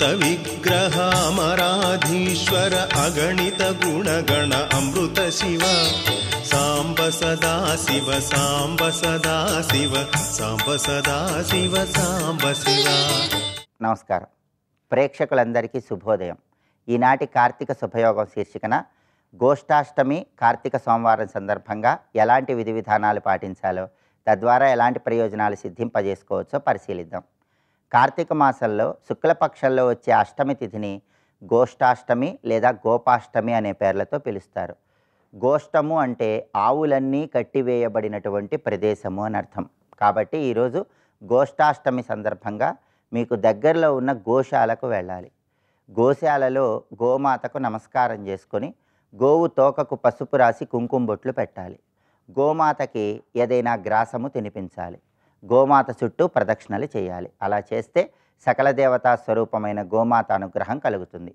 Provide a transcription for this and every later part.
అమృత విగ్రహామరాధీశ్వర అగణిత గుణగణ అమృత శివ సాంబ సదా శివ సాంబ సదా శివ సాంబ సదా శివ సాంబ శివ. నమస్కారం. ప్రేక్షకులందరికీ శుభోదయం. ఈనాటి కార్తీక శుభయోగం శీర్షికన గోష్ఠాష్టమి కార్తీక సోమవారం సందర్భంగా ఎలాంటి విధి విధానాలు పాటించాలో, తద్వారా ఎలాంటి ప్రయోజనాలు సిద్ధింపజేసుకోవచ్చో పరిశీలిద్దాం. కార్తీక మాసంలో శుక్లపక్షంలో వచ్చే అష్టమి తిథిని గోష్ఠాష్టమి లేదా గోపాష్టమి అనే పేర్లతో పిలుస్తారు. గోష్టము అంటే ఆవులన్నీ కట్టివేయబడినటువంటి ప్రదేశము అని అర్థం. కాబట్టి ఈరోజు గోష్ఠాష్టమి సందర్భంగా మీకు దగ్గరలో ఉన్న గోశాలకు వెళ్ళాలి. గోశాలలో గోమాతకు నమస్కారం చేసుకొని గోవు తోకకు పసుపు రాసి కుంకుమ బొట్లు పెట్టాలి. గోమాతకి ఏదైనా గ్రాసము తినిపించాలి. గోమాత చుట్టూ ప్రదక్షిణలు చేయాలి. అలా చేస్తే సకల దేవతా స్వరూపమైన గోమాత అనుగ్రహం కలుగుతుంది.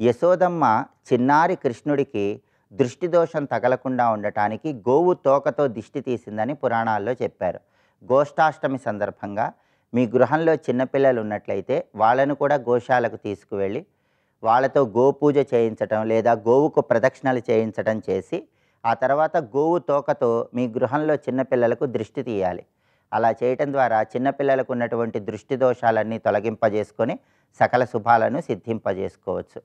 యశోదమ్మ చిన్నారి కృష్ణుడికి దృష్టి దోషం తగలకుండా ఉండటానికి గోవు తోకతో దిష్టి తీసిందని పురాణాల్లో చెప్పారు. గోష్ఠాష్టమి సందర్భంగా మీ గృహంలో చిన్నపిల్లలు ఉన్నట్లయితే వాళ్ళను కూడా గోశాలకు తీసుకువెళ్ళి వాళ్ళతో గోపూజ చేయించటం లేదా గోవుకు ప్రదక్షిణలు చేయించటం చేసి ఆ తర్వాత గోవు తోకతో మీ గృహంలో చిన్నపిల్లలకు దృష్టి తీయాలి. అలా చేయటం ద్వారా చిన్నపిల్లలకు ఉన్నటువంటి దృష్టి దోషాలన్నీ తొలగింపజేసుకొని సకల శుభాలను సిద్ధింపజేసుకోవచ్చు.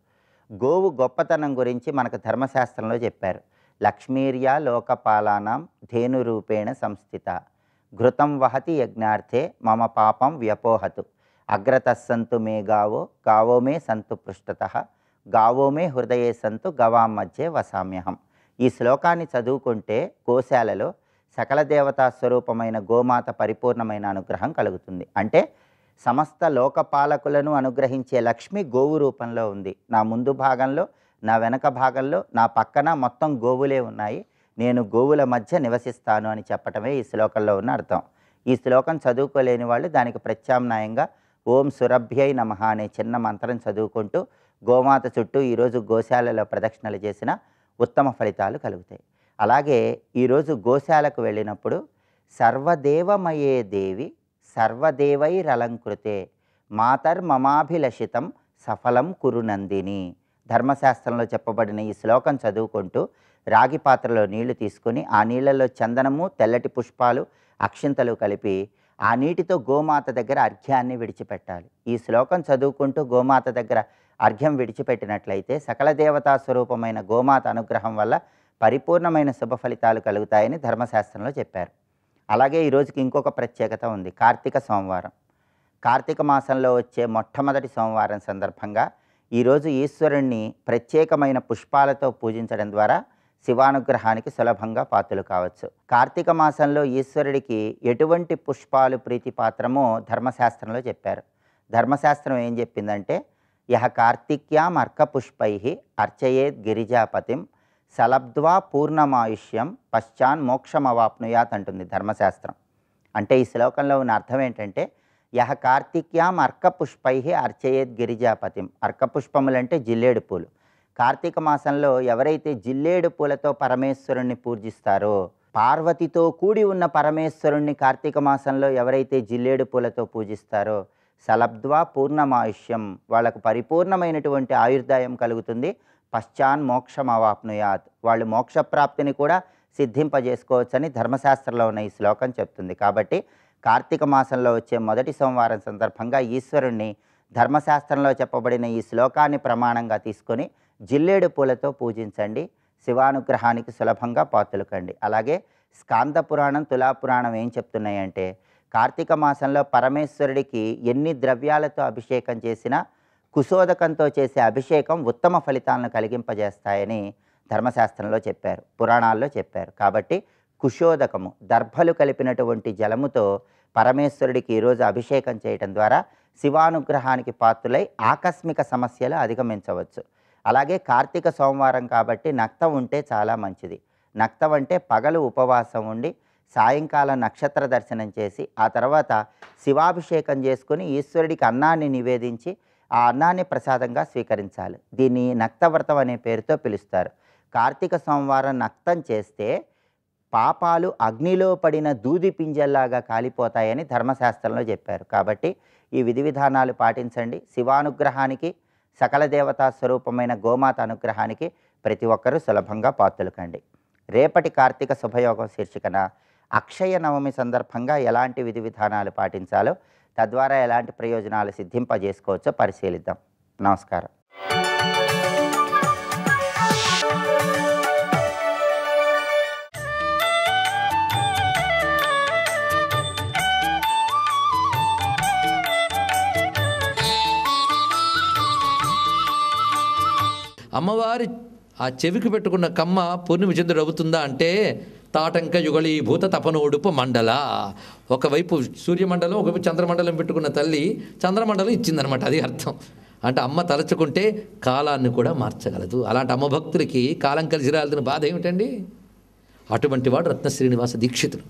గోవు గొప్పతనం గురించి మనకు ధర్మశాస్త్రంలో చెప్పారు. లక్ష్మీర్యా లోకపాలానాం ధేనురూపేణ సంస్థిత ఘృతం వహతి యజ్ఞార్థే మమ పాపం వ్యపోహతు అగ్రతస్సంతు మే గావో గావో మే సంతు పృష్ఠతః గావో మే హృదయే సంతు గవాం మధ్యే వసామ్యహం. ఈ శ్లోకాన్ని చదువుకుంటే గోశాలలో సకల దేవతా స్వరూపమైన గోమాత పరిపూర్ణమైన అనుగ్రహం కలుగుతుంది. అంటే సమస్త లోకపాలకులను అనుగ్రహించే లక్ష్మి గోవు రూపంలో ఉంది. నా ముందు భాగంలో, నా వెనక భాగంలో, నా పక్కన మొత్తం గోవులే ఉన్నాయి. నేను గోవుల మధ్య నివసిస్తాను అని చెప్పటమే ఈ శ్లోకంలో ఉన్న అర్థం. ఈ శ్లోకం చదువుకోలేని వాళ్ళు దానికి ప్రత్యామ్నాయంగా ఓం సురభ్యై నమః అనే చిన్న మంత్రం చదువుకుంటూ గోమాత చుట్టూ ఈరోజు గోశాలలో ప్రదక్షిణలు చేసిన ఉత్తమ ఫలితాలు కలుగుతాయి. అలాగే ఈరోజు గోశాలకు వెళ్ళినప్పుడు సర్వదేవమయే దేవి సర్వదేవైరలంకృతే మాతర్మమాభిలషితం సఫలం కురు నందిని. ధర్మశాస్త్రంలో చెప్పబడిన ఈ శ్లోకం చదువుకుంటూ రాగి పాత్రలో నీళ్లు తీసుకొని ఆ నీళ్లలో చందనము, తెల్లటి పుష్పాలు, అక్షింతలు కలిపి ఆ నీటితో గోమాత దగ్గర అర్ఘ్యాన్ని విడిచిపెట్టాలి. ఈ శ్లోకం చదువుకుంటూ గోమాత దగ్గర అర్ఘ్యం విడిచిపెట్టినట్లయితే సకల దేవతా స్వరూపమైన గోమాత అనుగ్రహం వల్ల పరిపూర్ణమైన శుభ ఫలితాలు కలుగుతాయని ధర్మశాస్త్రంలో చెప్పారు. అలాగే ఈరోజుకి ఇంకొక ప్రత్యేకత ఉంది. కార్తీక సోమవారం. కార్తీక మాసంలో వచ్చే మొట్టమొదటి సోమవారం సందర్భంగా ఈరోజు ఈశ్వరుణ్ణి ప్రత్యేకమైన పుష్పాలతో పూజించడం ద్వారా శివానుగ్రహానికి సులభంగా పాత్రలు కావచ్చు. కార్తీక మాసంలో ఈశ్వరుడికి ఎటువంటి పుష్పాలు ప్రీతిపాత్రమో ధర్మశాస్త్రంలో చెప్పారు. ధర్మశాస్త్రం ఏం చెప్పిందంటే యహ కార్తిక్యాం అర్కపుష్పై అర్చయేద్ గిరిజాపతిం సలబ్ధ్వా పూర్ణమాయుష్యం పశ్చాన్ మోక్షమవాప్నుయాత్ అంటుంది ధర్మశాస్త్రం. అంటే ఈ శ్లోకంలో ఉన్న అర్థం ఏంటంటే యహ కార్తిక్యాం అర్కపుష్పై అర్చయేద్ గిరిజాపతిం. అర్కపుష్పములంటే జిల్లేడు పూలు. కార్తీక మాసంలో ఎవరైతే జిల్లేడు పూలతో పరమేశ్వరుణ్ణి పూజిస్తారో, పార్వతితో కూడి ఉన్న పరమేశ్వరుణ్ణి కార్తీక మాసంలో ఎవరైతే జిల్లేడు పూలతో పూజిస్తారో సలబ్ధ్వా పూర్ణమాయుష్యం, వాళ్ళకు పరిపూర్ణమైనటువంటి ఆయుర్దాయం కలుగుతుంది. పశ్చాన్ మోక్షం అవాప్నుయాత్, వాళ్ళు మోక్షప్రాప్తిని కూడా సిద్ధింపజేసుకోవచ్చని ధర్మశాస్త్రంలో ఉన్న ఈ శ్లోకం చెప్తుంది. కాబట్టి కార్తీక మాసంలో వచ్చే మొదటి సోమవారం సందర్భంగా ఈశ్వరుణ్ణి ధర్మశాస్త్రంలో చెప్పబడిన ఈ శ్లోకాన్ని ప్రమాణంగా తీసుకొని జిల్లేడు పూలతో పూజించండి. శివానుగ్రహానికి సులభంగా పాత్రలు కండి. అలాగే స్కాంద పురాణం, తులాపురాణం ఏం చెప్తున్నాయంటే కార్తీక మాసంలో పరమేశ్వరుడికి ఎన్ని ద్రవ్యాలతో అభిషేకం చేసినా కుశోదకంతో చేసే అభిషేకం ఉత్తమ ఫలితాలను కలిగింపజేస్తాయని ధర్మశాస్త్రంలో చెప్పారు, పురాణాల్లో చెప్పారు. కాబట్టి కుశోదకము, దర్భలు కలిపినటువంటి జలముతో పరమేశ్వరుడికి ఈరోజు అభిషేకం చేయటం ద్వారా శివానుగ్రహానికి పాత్రులై ఆకస్మిక సమస్యలు అధిగమించవచ్చు. అలాగే కార్తీక సోమవారం కాబట్టి నక్తం ఉంటే చాలా మంచిది. నక్తం అంటే పగలు ఉపవాసం ఉండి సాయంకాలం నక్షత్ర దర్శనం చేసి ఆ తర్వాత శివాభిషేకం చేసుకుని ఈశ్వరుడికి అన్నాన్ని నివేదించి ఆ అన్నాన్ని ప్రసాదంగా స్వీకరించాలి. దీన్ని నక్తవ్రతం అనే పేరుతో పిలుస్తారు. కార్తీక సోమవారం నక్తం చేస్తే పాపాలు అగ్నిలో పడిన దూది పింజల్లాగా కాలిపోతాయని ధర్మశాస్త్రంలో చెప్పారు. కాబట్టి ఈ విధి విధానాలు పాటించండి. శివానుగ్రహానికి, సకల దేవతా స్వరూపమైన గోమాత అనుగ్రహానికి ప్రతి ఒక్కరూ సులభంగా పాత్రలు కండి. రేపటి కార్తీక శుభయోగం శీర్షికన అక్షయ నవమి సందర్భంగా ఎలాంటి విధి విధానాలు పాటించాలో, తద్వారా ఎలాంటి ప్రయోజనాలు సిద్ధింపజేసుకోవచ్చో పరిశీలిద్దాం. నమస్కారం. అమ్మవారి ఆ చెవికి పెట్టుకున్న కమ్మ పూర్ణిమ చంద్రుడు అవుతుందా అంటే తాటంక యుగళీభూత తపనోడుపు మండల. ఒకవైపు సూర్యమండలం, ఒకవైపు చంద్రమండలం పెట్టుకున్న తల్లి చంద్రమండలం ఇచ్చిందనమాట. అది అర్థం. అంటే అమ్మ తలచుకుంటే కాలాన్ని కూడా మార్చగలదు. అలాంటి అమ్మ భక్తులకి కాలం కలిసి రాలిన బాధ ఏమిటండి? అటువంటి వాడు రత్న శ్రీనివాస దీక్షితులు.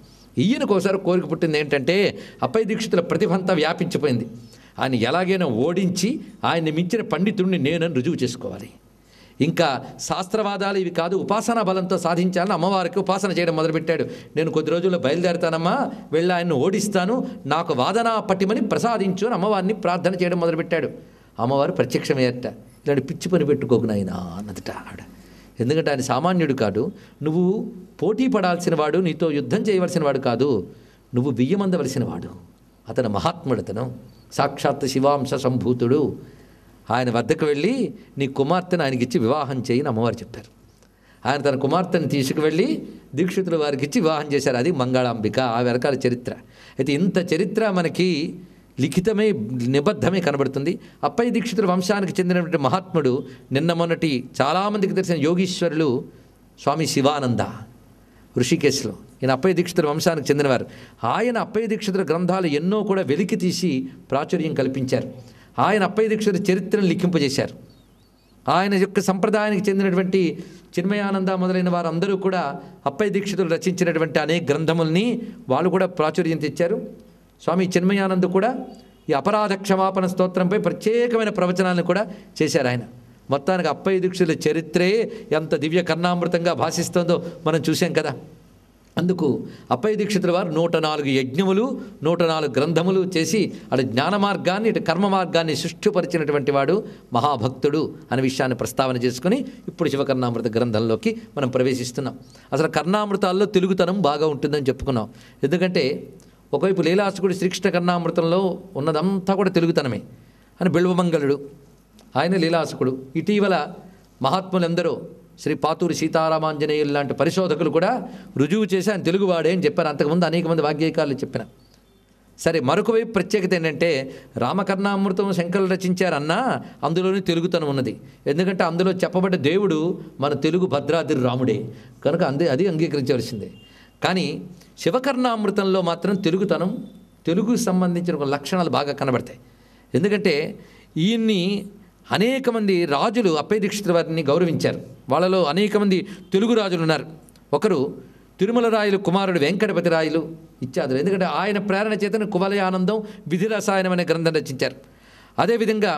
ఈయనకోసారి కోరిక పుట్టింది ఏంటంటే, అప్పయ్య దీక్షితుల ప్రతిభ అంతా వ్యాపించిపోయింది. ఆయన ఎలాగైనా ఓడించి ఆయన్ని మించిన పండితుడిని నేనని రుజువు చేసుకోవాలి. ఇంకా శాస్త్రవాదాలు ఇవి కాదు, ఉపాసనా బలంతో సాధించాలని అమ్మవారికి ఉపాసన చేయడం మొదలుపెట్టాడు. నేను కొద్ది రోజుల్లో బయలుదేరుతానమ్మా, వెళ్ళి ఆయన్ని ఓడిస్తాను, నాకు వాదనా పట్టిమని ప్రసాదించు అని అమ్మవారిని ప్రార్థన చేయడం మొదలుపెట్టాడు. అమ్మవారు ప్రత్యక్షమయ్యట. ఇలాంటి పిచ్చి పని పెట్టుకోకు నాయనా అన్నదట ఆవిడ. ఎందుకంటే ఆయన సామాన్యుడు కాదు, నువ్వు పోటీ పడాల్సిన వాడు, నీతో యుద్ధం చేయవలసిన వాడు కాదు, నువ్వు బియ్యమందవలసిన వాడు. అతను మహాత్ముడతను, సాక్షాత్ శివాంశ సంభూతుడు. ఆయన వద్దకు వెళ్ళి నీ కుమార్తెను ఆయనకిచ్చి వివాహం చేయని అమ్మవారు చెప్పారు. ఆయన తన కుమార్తెను తీసుకువెళ్ళి దీక్షితుల వారికి ఇచ్చి వివాహం చేశారు. అది మంగళాంబిక. ఆ వెనకాల చరిత్ర. అయితే ఇంత చరిత్ర మనకి లిఖితమై నిబద్ధమే కనబడుతుంది. అప్పయ్య దీక్షితుల వంశానికి చెందినటువంటి మహాత్ముడు, నిన్న మొన్నటి చాలామందికి తెలిసిన యోగీశ్వరులు స్వామి శివానంద ఋషికేశ్లో. ఈయన అప్పయ్య దీక్షితుల వంశానికి చెందినవారు. ఆయన అప్పయ్య దీక్షితుల గ్రంథాలు ఎన్నో కూడా వెలికి తీసి ప్రాచుర్యం కల్పించారు. ఆయన అప్పయ్య దీక్షితుల చరిత్రను లిఖింపజేశారు. ఆయన యొక్క సంప్రదాయానికి చెందినటువంటి చిన్మయానంద మొదలైన వారందరూ కూడా అప్పయ్య దీక్షితులు రచించినటువంటి అనేక గ్రంథముల్ని వాళ్ళు కూడా ప్రాచుర్యం తెచ్చారు. స్వామి చిన్మయానంద కూడా ఈ అపరాధ క్షమాపణ స్తోత్రంపై ప్రత్యేకమైన ప్రవచనాలను కూడా చేశారు ఆయన. మొత్తానికి అప్పయ్య దీక్షితుల చరిత్రే ఎంత దివ్య కర్ణామృతంగా భాషిస్తుందో మనం చూసాం కదా. అందుకు అప్పయ్య దీక్షితుల వారు 104 యజ్ఞములు, 104 గ్రంథములు చేసి అటు జ్ఞాన మార్గాన్ని, ఇటు కర్మ మార్గాన్ని సృష్టిపరిచినటువంటి వాడు మహాభక్తుడు అనే విషయాన్ని ప్రస్తావన చేసుకుని ఇప్పుడు శివకర్ణామృత గ్రంథంలోకి మనం ప్రవేశిస్తున్నాం. అసలు కర్ణామృతాల్లో తెలుగుతనం బాగా ఉంటుందని చెప్పుకున్నాం. ఎందుకంటే ఒకవైపు లీలాసుకుడు శ్రీకృష్ణ కర్ణామృతంలో ఉన్నదంతా కూడా తెలుగుతనమే అని బిల్వమంగళుడు, ఆయన లీలాసుకుడు. ఇటీవల మహాత్ములందరూ శ్రీ పాతూరి సీతారామాంజనేయులు లాంటి పరిశోధకులు కూడా రుజువు చేసి ఆయన తెలుగువాడే అని చెప్పారు. అంతకుముందు అనేక మంది వాగ్గేయకారులు చెప్పిన. సరే, మరొక వైపు ప్రత్యేకత ఏంటంటే రామకర్ణామృతం శంకరులు రచించారన్నా అందులోని తెలుగుతనం ఉన్నది. ఎందుకంటే అందులో చెప్పబడ్డ దేవుడు మన తెలుగు భద్రాద్రి రాముడే కనుక అది అంగీకరించవలసిందే. కానీ శివకర్ణామృతంలో మాత్రం తెలుగుతనం, తెలుగుకు సంబంధించిన ఒక లక్షణాలు బాగా కనబడతాయి. ఎందుకంటే ఈయన్ని అనేక మంది రాజులు అప్పయ్య దీక్షితుల వారిని గౌరవించారు. వాళ్ళలో అనేక మంది తెలుగు రాజులు ఉన్నారు. ఒకరు తిరుమల రాయలు కుమారుడు వెంకటపతి రాయలు ఇత్యాదులు. ఎందుకంటే ఆయన ప్రేరణ చేతను కువలయానందం, విధి రసాయనం అనే గ్రంథం రచించారు. అదేవిధంగా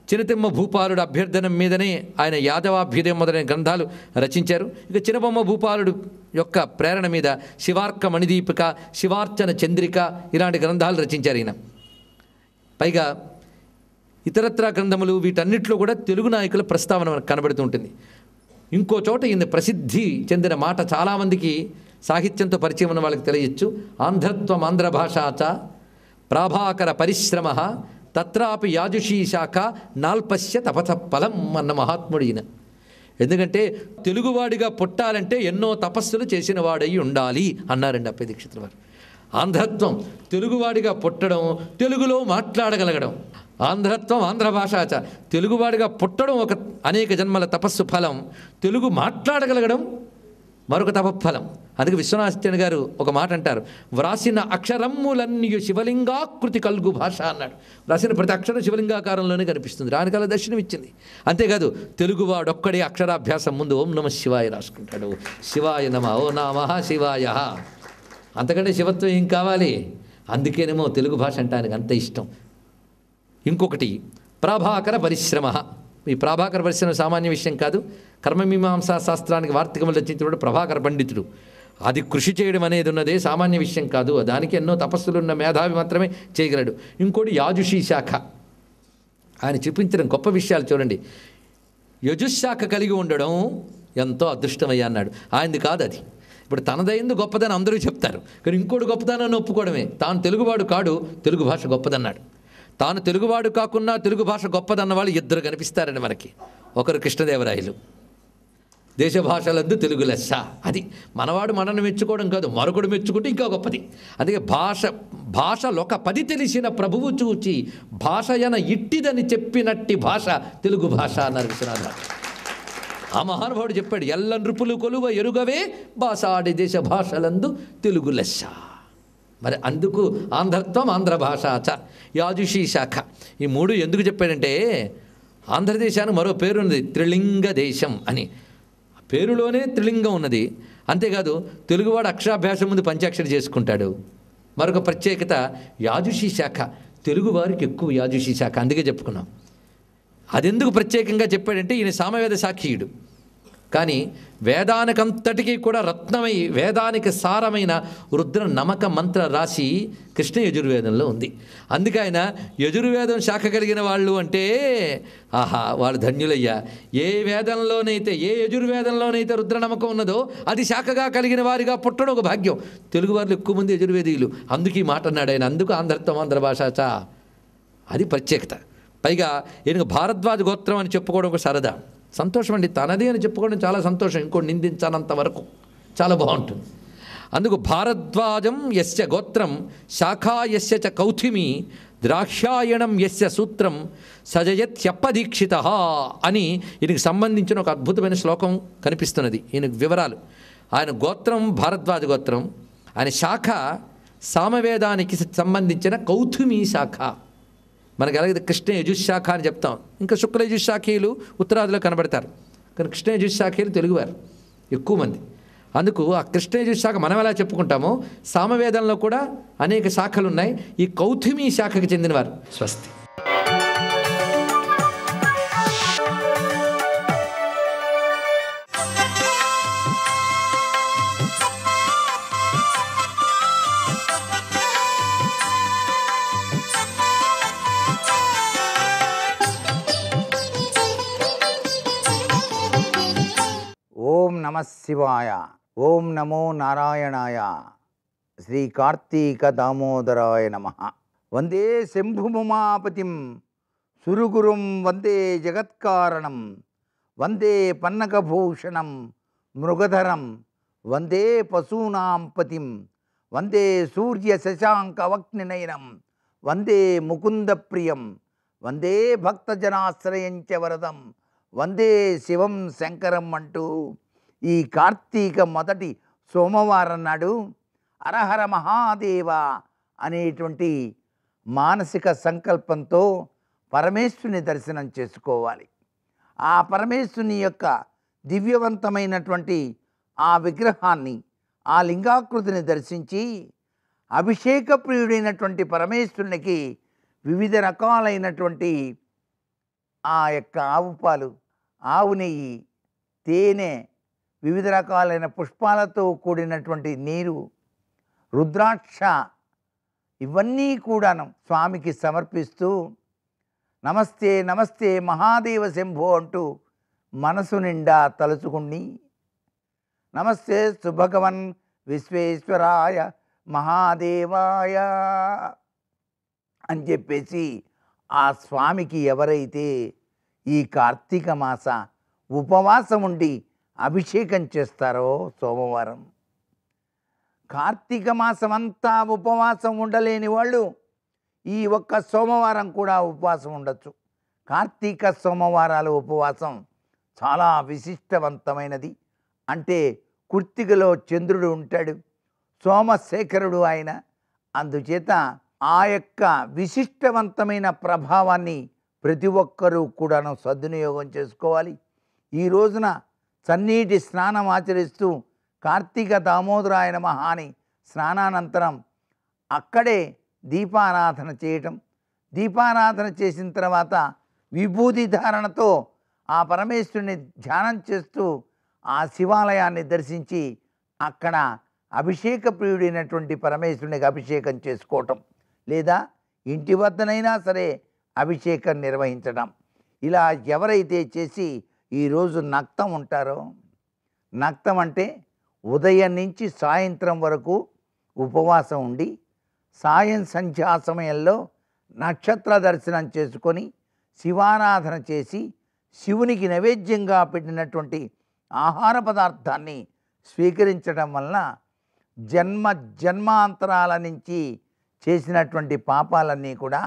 చినతిమ్మ భూపాలుడు అభ్యర్థనం మీదనే ఆయన యాదవాభ్యుదయం మొదలైన గ్రంథాలు రచించారు. ఇక చినబొమ్మ భూపాలుడు యొక్క ప్రేరణ మీద శివార్క మణిదీపిక, శివార్చన చంద్రిక ఇలాంటి గ్రంథాలు రచించారు ఈయన. పైగా ఇతరత్రా గ్రంథములు వీటన్నిటిలో కూడా తెలుగు నాయకుల ప్రస్తావన మనకు కనబడుతూ ఉంటుంది. ఇంకో చోట ఈయన ప్రసిద్ధి చెందిన మాట చాలామందికి సాహిత్యంతో పరిచయం ఉన్న వాళ్ళకి తెలియచ్చు. ఆంధ్రత్వం ఆంధ్ర భాషాచ ప్రాభాకర పరిశ్రమ తత్రాపి యాజుషీ శాఖ నాల్పశ్య తపథ ఫలం అన్న మహాత్ముడు ఈయన. ఎందుకంటే తెలుగువాడిగా పుట్టాలంటే ఎన్నో తపస్సులు చేసిన వాడై ఉండాలి అన్నారండి అప్పయ్య దీక్షితుల వారు. ఆంధ్రత్వం తెలుగువాడిగా పుట్టడం, తెలుగులో మాట్లాడగలగడం. ఆంధ్రత్వం ఆంధ్ర భాషాచ తెలుగువాడిగా పుట్టడం ఒక అనేక జన్మల తపస్సు ఫలం, తెలుగు మాట్లాడగలగడం మరొక తపఫలం. అందుకే విశ్వనాథ్యన్ గారు ఒక మాట అంటారు, వ్రాసిన అక్షరమ్ములన్నీ శివలింగాకృతి కల్గు భాష అన్నాడు. వ్రాసిన ప్రతి అక్షరం శివలింగాకారంలోనే కనిపిస్తుంది, రానికాల దర్శనం ఇచ్చింది. అంతేకాదు తెలుగువాడొక్కడే అక్షరాభ్యాసం ముందు ఓం నమ శివాయ రాసుకుంటాడు. శివాయ నమ, ఓ నమః శివాయ. అంతకంటే శివత్వం ఏం కావాలి? అందుకేనేమో తెలుగు భాష అంటే ఆయనకు అంత ఇష్టం. ఇంకొకటి ప్రాభాకర పరిశ్రమ. ఈ ప్రాభాకర పరిశ్రమ సామాన్య విషయం కాదు. కర్మమీమాంసా శాస్త్రానికి వార్తికములు రచించినప్పుడు ప్రభాకర పండితుడు. అది కృషి చేయడం అనేది ఉన్నదే సామాన్య విషయం కాదు. దానికి ఎన్నో తపస్సులున్న మేధావి మాత్రమే చేయగలడు. ఇంకోటి యాజుషీ శాఖ. ఆయన చూపించిన గొప్ప విషయాలు చూడండి. యజుశాఖ కలిగి ఉండడం ఎంతో అదృష్టమయ్యా అన్నాడు. ఆయనది కాదు అది. ఇప్పుడు తనదైంది గొప్పదని అందరూ చెప్తారు, కానీ ఇంకోటి గొప్పదనాన్ని ఒప్పుకోవడమే. తాను తెలుగువాడు కాడు, తెలుగు భాష గొప్పదన్నాడు. తాను తెలుగువాడు కాకుండా తెలుగు భాష గొప్పదన్న వాళ్ళు ఇద్దరు కనిపిస్తారండి మనకి. ఒకరు కృష్ణదేవరాయలు, దేశ భాషలందు తెలుగు లెస్స. అది మనవాడు మనల్ని మెచ్చుకోవడం కాదు, మరొకడు మెచ్చుకుంటే ఇంకా గొప్పది. అందుకే భాషలొక 10 తెలిసిన ప్రభువు చూచి భాషయన ఇట్టిదని చెప్పినట్టి భాష తెలుగు భాష అన్నారు విశ్వనాథ. ఆ మహానుభావుడు చెప్పాడు, ఎల్ల నృపులు కొలువ ఎరుగవే భాషాడి దేశ భాషలందు తెలుగు లెస్స. మరి అందుకు ఆంధ్రత్వం ఆంధ్ర భాషాచ యాజుషీ శాఖ. ఈ 3 ఎందుకు చెప్పాడంటే, ఆంధ్రదేశానికి మరో పేరున్నది త్రిలింగ దేశం అని. పేరులోనే త్రిలింగం ఉన్నది. అంతేకాదు తెలుగువాడు అక్షరాభ్యాసం ముందు పంచాక్షరి చేసుకుంటాడు. మరొక ప్రత్యేకత యాజుషీ శాఖ. తెలుగువారికి ఎక్కువ యాజుషీ శాఖ. అందుకే చెప్పుకున్నాం. అదెందుకు ప్రత్యేకంగా చెప్పాడంటే, ఈయన సామవేద సాక్షియుడు. కానీ వేదానికంతటికీ కూడా రత్నమై వేదానికి సారమైన రుద్ర నమక మంత్ర రాశి కృష్ణ యజుర్వేదంలో ఉంది. అందుకే ఆయన యజుర్వేదం శాఖ కలిగిన వాళ్ళు అంటే ఆహా వాళ్ళు ధన్యులయ్యా. ఏ వేదంలోనైతే ఏ యజుర్వేదంలోనైతే రుద్ర నమ్మకం ఉన్నదో అది శాఖగా కలిగిన వారిగా పుట్టడం ఒక భాగ్యం. తెలుగు వారు ఎక్కువ మంది యజుర్వేదీయులు. అందుకు ఈ మాట అన్నాడు ఆయన. అందుకు ఆంధ్రత్వం ఆంధ్ర భాషాచ. అది ప్రత్యేకత. పైగా ఈయనకు భారద్వాజ గోత్రం అని చెప్పుకోవడం ఒక సరదా, సంతోషం అండి. తనది అని చెప్పుకోవడం చాలా సంతోషం. ఇంకోటి నిందించానంత వరకు చాలా బాగుంటుంది. అందుకు భారద్వాజం యస్య గోత్రం శాఖా యస్య చ కౌథిమి ద్రాక్షాయణం యస్య సూత్రం సజయత్యప్పదీక్షిత అని ఈయనకి సంబంధించిన ఒక అద్భుతమైన శ్లోకం కనిపిస్తున్నది. ఈయనకు వివరాలు. ఆయన గోత్రం భారద్వాజ గోత్రం, ఆయన శాఖ సామవేదానికి సంబంధించిన కౌథుమి శాఖ. మనకి అలాగే కృష్ణ యజుశాఖ అని చెప్తాం. ఇంకా శుక్ల యజుశాఖీయులు ఉత్తరాదిలో కనబడతారు, కానీ కృష్ణ యజుశాఖీయులు తెలుగువారు ఎక్కువ మంది. అందుకు ఆ కృష్ణ యజుశాఖ మనం ఎలా చెప్పుకుంటామో సామవేదంలో కూడా అనేక శాఖలు ఉన్నాయి. ఈ కౌథుమి శాఖకి చెందినవారు. స్వస్తి. ఓం నమః శివాయ. ఓం నమో నారాయణాయ. శ్రీ కార్తీక దామోదరాయ నమః. వందే శంభుముమాపతిం సురుగురుం వందే జగత్కారణం వందే పన్నకభూషణం మృగధరం వందే పశూనాం పతిం వందే సూర్య శశాంకవక్నినయనం వందే ముకుందప్రియం వందే భక్తజనాశ్రయంచ వరదం వందే శివం శంకరం అంటూ ఈ కార్తీక మొదటి సోమవారం నాడు హరహర మహాదేవ అనేటువంటి మానసిక సంకల్పంతో పరమేశ్వరుని దర్శనం చేసుకోవాలి. ఆ పరమేశ్వరుని యొక్క దివ్యవంతమైనటువంటి ఆ విగ్రహాన్ని, ఆ లింగాకృతిని దర్శించి అభిషేక ప్రియుడైనటువంటి పరమేశ్వరునికి వివిధ రకాలైనటువంటి ఆ యొక్క ఆవు పాలు, ఆవు నెయ్యి, తేనె, వివిధ రకాలైన పుష్పాలతో కూడినటువంటి నీరు, రుద్రాక్ష ఇవన్నీ కూడాను స్వామికి సమర్పిస్తూ నమస్తే నమస్తే మహాదేవ శంభో అంటూ మనసు నిండా తలుచుకుని నమస్తే సుభగవన్ విశ్వేశ్వరాయ మహాదేవాయ అని చెప్పేసి ఆ స్వామికి ఎవరైతే ఈ కార్తీక మాస ఉపవాసం ఉండి అభిషేకం చేస్తారో సోమవారం, కార్తీక మాసం అంతా ఉపవాసం ఉండలేని వాళ్ళు ఈ ఒక్క సోమవారం కూడా ఉపవాసం ఉండొచ్చు. కార్తీక సోమవారాల ఉపవాసం చాలా విశిష్టవంతమైనది. అంటే కుర్తికలో చంద్రుడు ఉంటాడు, సోమశేఖరుడు ఆయన. అందుచేత ఆ యొక్క విశిష్టవంతమైన ప్రభావాన్ని ప్రతి ఒక్కరూ కూడాను సద్వినియోగం చేసుకోవాలి. ఈ రోజున చన్నీటి స్నానం ఆచరిస్తూ కార్తీక దామోదరాయ నమః అని స్నానానంతరం అక్కడే దీపారాధన చేయటం, దీపారాధన చేసిన తర్వాత విభూతి ధారణతో ఆ పరమేశ్వరుని ధ్యానం చేస్తూ ఆ శివాలయాన్ని దర్శించి అక్కడ అభిషేక ప్రియుడైనటువంటి పరమేశ్వరునికి అభిషేకం చేసుకోవటం, లేదా ఇంటి వద్దనైనా సరే అభిషేకం నిర్వహించడం, ఇలా ఎవరైతే చేసి ఈరోజు నక్తం ఉంటారో, నక్తం అంటే ఉదయం నుంచి సాయంత్రం వరకు ఉపవాసం ఉండి సాయం సంధ్యా సమయంలో నక్షత్ర దర్శనం చేసుకొని శివారాధన చేసి శివునికి నైవేద్యంగా పెట్టినటువంటి ఆహార పదార్థాన్ని స్వీకరించడం వలన జన్మాంతరాల నుంచి చేసినటువంటి పాపాలన్నీ కూడా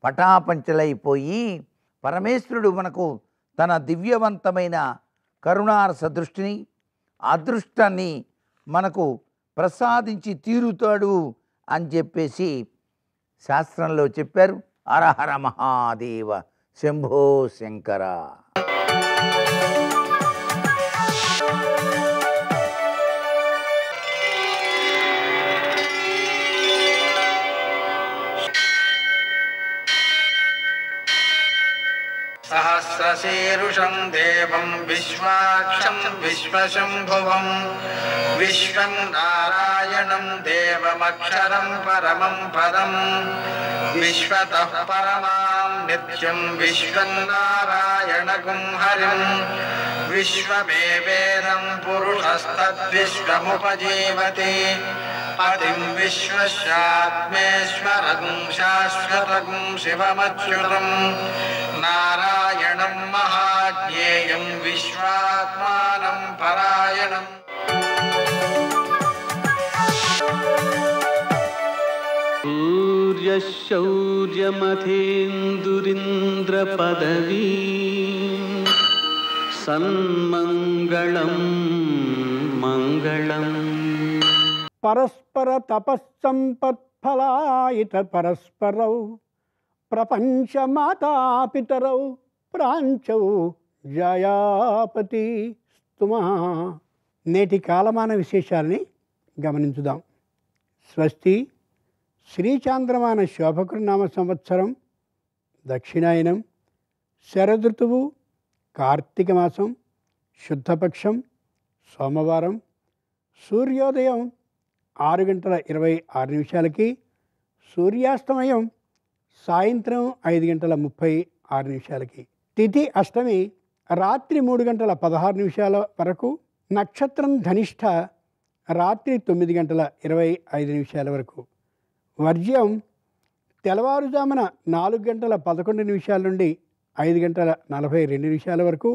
పటాపంచలైపోయి పరమేశ్వరుడు మనకు తన దివ్యవంతమైన కరుణారస దృష్టిని అదృష్టాన్ని మనకు ప్రసాదించి తీరుతాడు అని చెప్పేసి శాస్త్రంలో చెప్పారు. హరహర మహాదేవ శంభో శంకర. సహస్రశీరుషం దేవం విశ్వాక్షం విశ్వశంభువం విశ్వం నారాయణం దేవమక్షరం పరమం పదం విశ్వతః పరమాం నిత్యం విశ్వం నారాయణగుం హరిం విశ్వమేవేదం పురుషస్తద్విశ్వముపజీవతి పతిం విశ్వస్యాత్మేశ్వరం శాశ్వతం శివమచ్యుతం నారాయణం మహాజ్ఞేయం విశ్వాత్మానం పరాయణం. సూర్యశౌర్యమథేందురింద్రపదవీ సన్మంగళం మంగళం. పరస్పర తపస్సంపత్ఫలాయిత పరస్పరౌ ప్రపంచమాతాపితరౌ ప్రాంచౌ జయాపతి స్తుమా. నేటి కాలమాన విశేషాలని గమనించుదాం. స్వస్తి శ్రీచాంద్రమాన శోభకృనామ సంవత్సరం దక్షిణాయనం శరదృతువు కార్తీక మాసం శుద్ధపక్షం సోమవారం సూర్యోదయం 6:26 సూర్యాస్తమయం సాయంత్రం 5:36 తిథి అష్టమి రాత్రి 3:16 వరకు, నక్షత్రం ధనిష్ట రాత్రి 9:25 వరకు, వర్జ్యం తెల్లవారుజామున 4:11 నుండి 5:42 వరకు,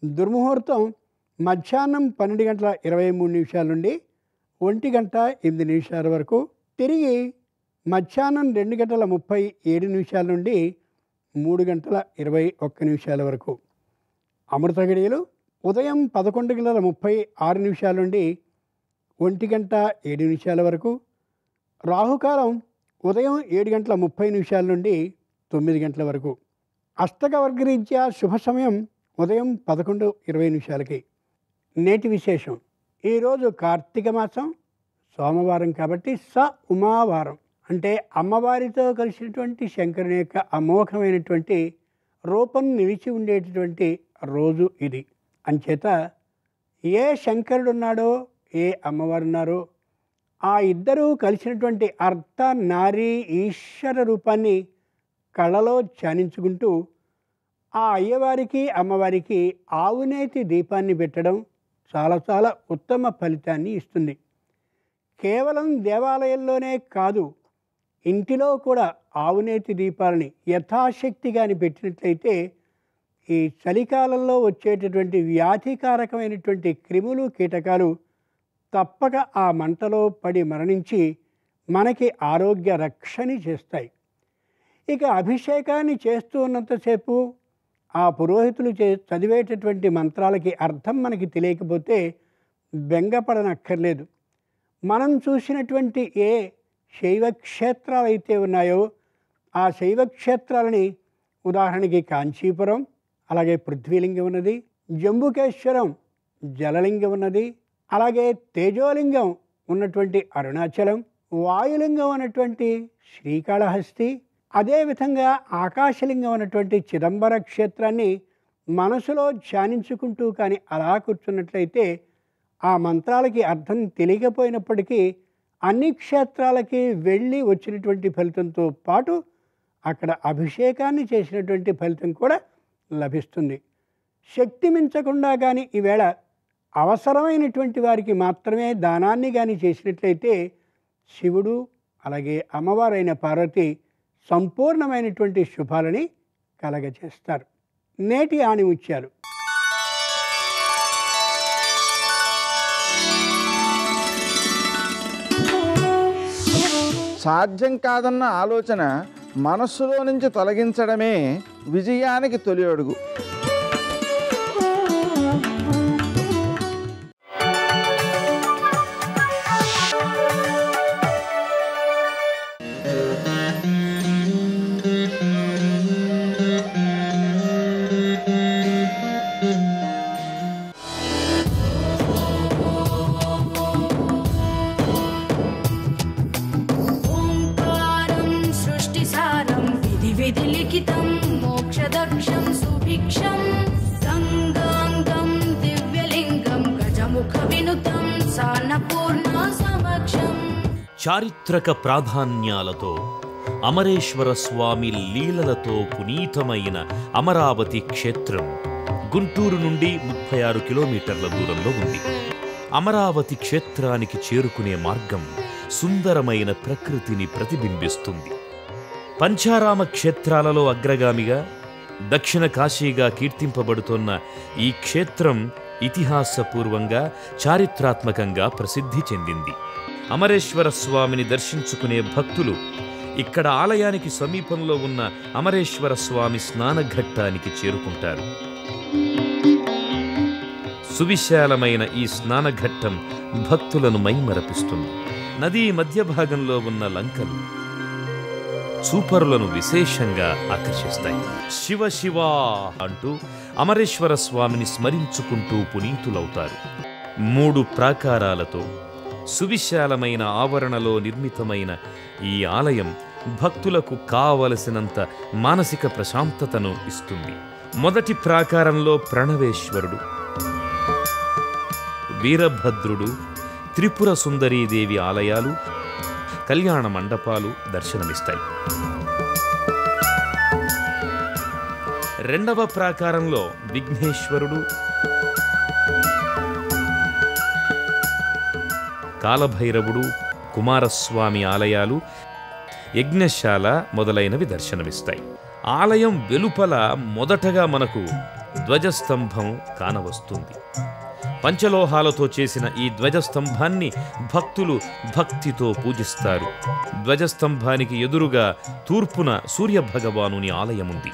దుర్ముహూర్తం మధ్యాహ్నం 12:23 నుండి 1:08 వరకు, తిరిగి మధ్యాహ్నం 2:37 నుండి 3:21 వరకు. అమృత గడియలు ఉదయం 11:36 నుండి 1:07 వరకు, రాహుకాలం ఉదయం 7:30 నుండి 9 వరకు. అష్టక వర్గరీత్యా శుభ సమయం ఉదయం 11:20. నేటి విశేషం, ఈరోజు కార్తీక మాసం సోమవారం కాబట్టి స ఉమావారం, అంటే అమ్మవారితో కలిసినటువంటి శంకరుని యొక్క అమోఘమైనటువంటి రూపం నిలిచి ఉండేటటువంటి రోజు ఇది. అంచేత ఏ శంకరుడు ఉన్నాడో ఏ అమ్మవారు ఉన్నారో ఆ ఇద్దరూ కలిసినటువంటి అర్ధ నారీ ఈశ్వర రూపాన్ని కళ్ళలో ధ్యానించుకుంటూ ఆ అయ్యవారికి అమ్మవారికి ఆవునేతి దీపాన్ని పెట్టడం చాలా చాలా ఉత్తమ ఫలితాన్ని ఇస్తుంది. కేవలం దేవాలయంలోనే కాదు, ఇంటిలో కూడా ఆవునేతి దీపాలని యథాశక్తిగాని పెట్టినట్లయితే ఈ చలికాలంలో వచ్చేటటువంటి వ్యాధికారకమైనటువంటి క్రిములు కీటకాలు తప్పక ఆ మంటలో పడి మరణించి మనకి ఆరోగ్య రక్షణ చేస్తాయి. ఇక అభిషేకాన్ని చేస్తూ ఉన్నంతసేపు ఆ పురోహితులు చదివేటటువంటి మంత్రాలకి అర్థం మనకి తెలియకపోతే బెంగపడనక్కర్లేదు. మనం చూసినటువంటి ఏ శైవ క్షేత్రాలు అయితే ఉన్నాయో ఆ శైవ క్షేత్రాలని, ఉదాహరణకి కాంచీపురం, అలాగే పృథ్వీలింగం ఉన్నది, జంబుకేశ్వరం జలలింగం ఉన్నది, అలాగే తేజోలింగం ఉన్నటువంటి అరుణాచలం, వాయులింగం ఉన్నటువంటి శ్రీకాళహస్తి, అదేవిధంగా ఆకాశలింగం ఉన్నటువంటి చిదంబర క్షేత్రాన్ని మనసులో ధ్యానించుకుంటూ కానీ అలా కూర్చున్నట్లయితే ఆ మంత్రాలకి అర్థం తెలియకపోయినప్పటికీ అన్ని క్షేత్రాలకి వెళ్ళి వచ్చినటువంటి ఫలితంతో పాటు అక్కడ అభిషేకాన్ని చేసినటువంటి ఫలితం కూడా లభిస్తుంది. శక్తి మించకుండా కానీ ఈవేళ అవసరమైనటువంటి వారికి మాత్రమే దానాన్ని కానీ చేసినట్లయితే శివుడు అలాగే అమ్మవారైన పార్వతి సంపూర్ణమైనటువంటి శుభాలని కలగజేస్తారు. నేటి ఆణిముత్యాలు. సాధ్యం కాదన్న ఆలోచన మనస్సులో నుంచి తొలగించడమే విజయానికి తొలి అడుగు. మోక్షదక్షం సుభిక్షం గంగాంగం దివ్యలింగం గజముఖ వినుతం సాన్నపూర్ణ సమక్షం. చారిత్రక ప్రాధాన్యాలతో అమరేశ్వర స్వామి లీలలతో పునీతమైన అమరావతి క్షేత్రం గుంటూరు నుండి 36 కిలోమీటర్ల దూరంలో ఉంది. అమరావతి క్షేత్రానికి చేరుకునే మార్గం సుందరమైన ప్రకృతిని ప్రతిబింబిస్తుంది. పంచారామ క్షేత్రాలలో అగ్రగామిగా దక్షిణ కాశీగా కీర్తింపబడుతోన్న ఈ క్షేత్రం ఇతిహాసపూర్వంగా చారిత్రాత్మకంగా ప్రసిద్ధి చెందింది. అమరేశ్వర స్వామిని దర్శించుకునే భక్తులు ఇక్కడ ఆలయానికి సమీపంలో ఉన్న అమరేశ్వర స్వామి స్నానఘట్టానికి చేరుకుంటారు. సువిశాలమైన ఈ స్నానఘట్టం భక్తులను మైమరపిస్తుంది. నదీ మధ్య భాగంలో ఉన్న లంకలు చూపరులను విశేషంగా ఆకర్షిస్తాయి. శివ శివ అంటూ అమరేశ్వర స్వామిని స్మరించుకుంటూ పునీతులవుతారు. 3 ప్రాకారాలతో సువిశాలమైన ఆవరణలో నిర్మితమైన ఈ ఆలయం భక్తులకు కావలసినంత మానసిక ప్రశాంతతను ఇస్తుంది. మొదటి ప్రాకారంలో ప్రణవేశ్వరుడు, వీరభద్రుడు, త్రిపుర సుందరీదేవి ఆలయాలు, కళ్యాణ మండపాలు దర్శనమిస్తాయి. రెండవ ప్రాకారంలో విఘ్నేశ్వరుడు, కాలభైరవుడు, కుమారస్వామి ఆలయాలు, యజ్ఞశాల మొదలైనవి దర్శనమిస్తాయి. ఆలయం వెలుపల మొదటగా మనకు ధ్వజస్తంభం కానవస్తుంది. పంచలోహాలతో చేసిన ఈ ధ్వజస్తంభాన్ని భక్తులు భక్తితో పూజిస్తారు. ధ్వజస్తంభానికి ఎదురుగా తూర్పున సూర్యభగవానుని ఆలయముంది.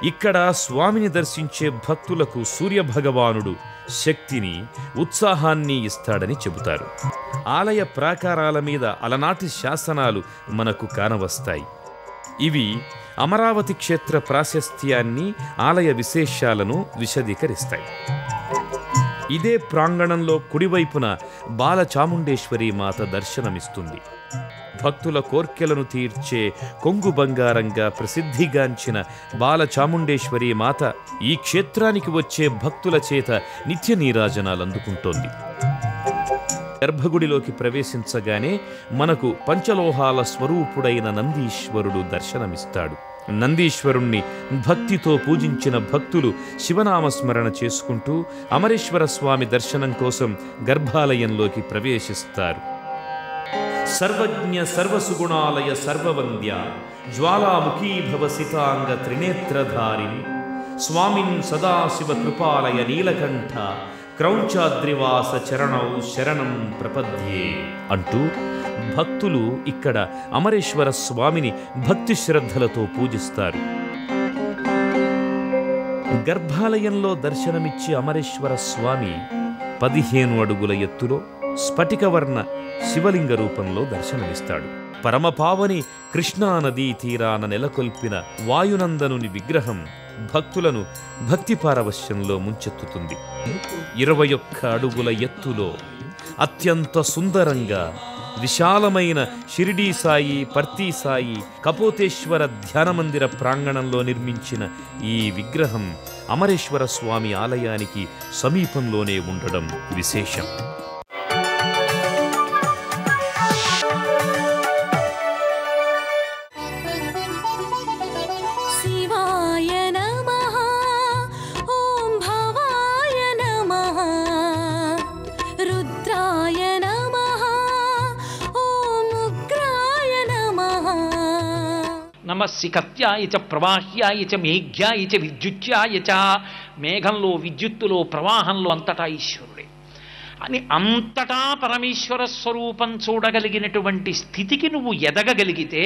ఇక్కడ స్వామిని దర్శించే భక్తులకు సూర్యభగవానుడు శక్తిని, ఉత్సాహాన్ని ఇస్తాడని చెబుతారు. ఆలయ ప్రాకారాల మీద అలనాటి శాసనాలు మనకు కానవస్తాయి. ఇవి అమరావతి క్షేత్ర ప్రాశస్త్యాన్ని, ఆలయ విశేషాలను విశదీకరిస్తాయి. ఇదే ప్రాంగణంలో కుడివైపున బాలచాముండేశ్వరి మాత దర్శనమిస్తుంది. భక్తుల కోర్కెలను తీర్చే కొంగు బంగారంగా ప్రసిద్ధిగాంచిన బాలచాముండేశ్వరి మాత ఈ క్షేత్రానికి వచ్చే భక్తుల చేత నిత్య నీరాజనాలు అందుకుంటోంది. గర్భగుడిలోకి ప్రవేశించగానే మనకు పంచలోహాల స్వరూపుడైన నందీశ్వరుడు దర్శనమిస్తాడు. నందీశ్వరుణ్ణి భక్తితో పూజించిన భక్తులు శివనామస్మరణ చేసుకుంటూ అమరేశ్వర స్వామి దర్శనం కోసం గర్భాలయంలోకి ప్రవేశిస్తారు. సర్వజ్ఞ సర్వసుగుణాలయ సర్వవంద్య జ్వాలాముఖీభవ సితాంగ త్రినేత్రధారిణి స్వామిన్ సదాశివ కృపాలయ నీలకంఠ క్రౌంచాద్రివాస చరణౌ శరణం ప్రపద్యే అంటూ భక్తులు ఇక్కడ అమరేశ్వర స్వామిని భక్తి శ్రద్ధలతో పూజిస్తారు. గర్భాలయంలో దర్శనమిచ్చి అమరేశ్వర స్వామి 15 అడుగుల ఎత్తులో స్ఫటికవర్ణ శివలింగ రూపంలో దర్శనమిస్తాడు. పరమపావని కృష్ణానదీ తీరాన నెలకొల్పిన వాయునందనుని విగ్రహం భక్తులను భక్తి పారవశ్యంలో ముంచెత్తుతుంది. 21 అడుగుల ఎత్తులో అత్యంత సుందరంగా విశాలమైన షిరిడీ సాయి, పర్తీ సాయి, కపోతేశ్వర ధ్యానమందిర ప్రాంగణంలో నిర్మించిన ఈ విగ్రహం అమరేశ్వర స్వామి ఆలయానికి సమీపంలోనే ఉండడం విశేషం. నమస్సికత్యాయ చ ప్రవాహ్యాయ చ మేఘ్యాయ చ విద్యుత్యాయ చ. మేఘంలో, విద్యుత్తులో, ప్రవాహంలో అంతటా ఈశ్వరుడే అని అంతటా పరమేశ్వర స్వరూపం చూడగలిగినటువంటి స్థితికి నువ్వు ఎదగగలిగితే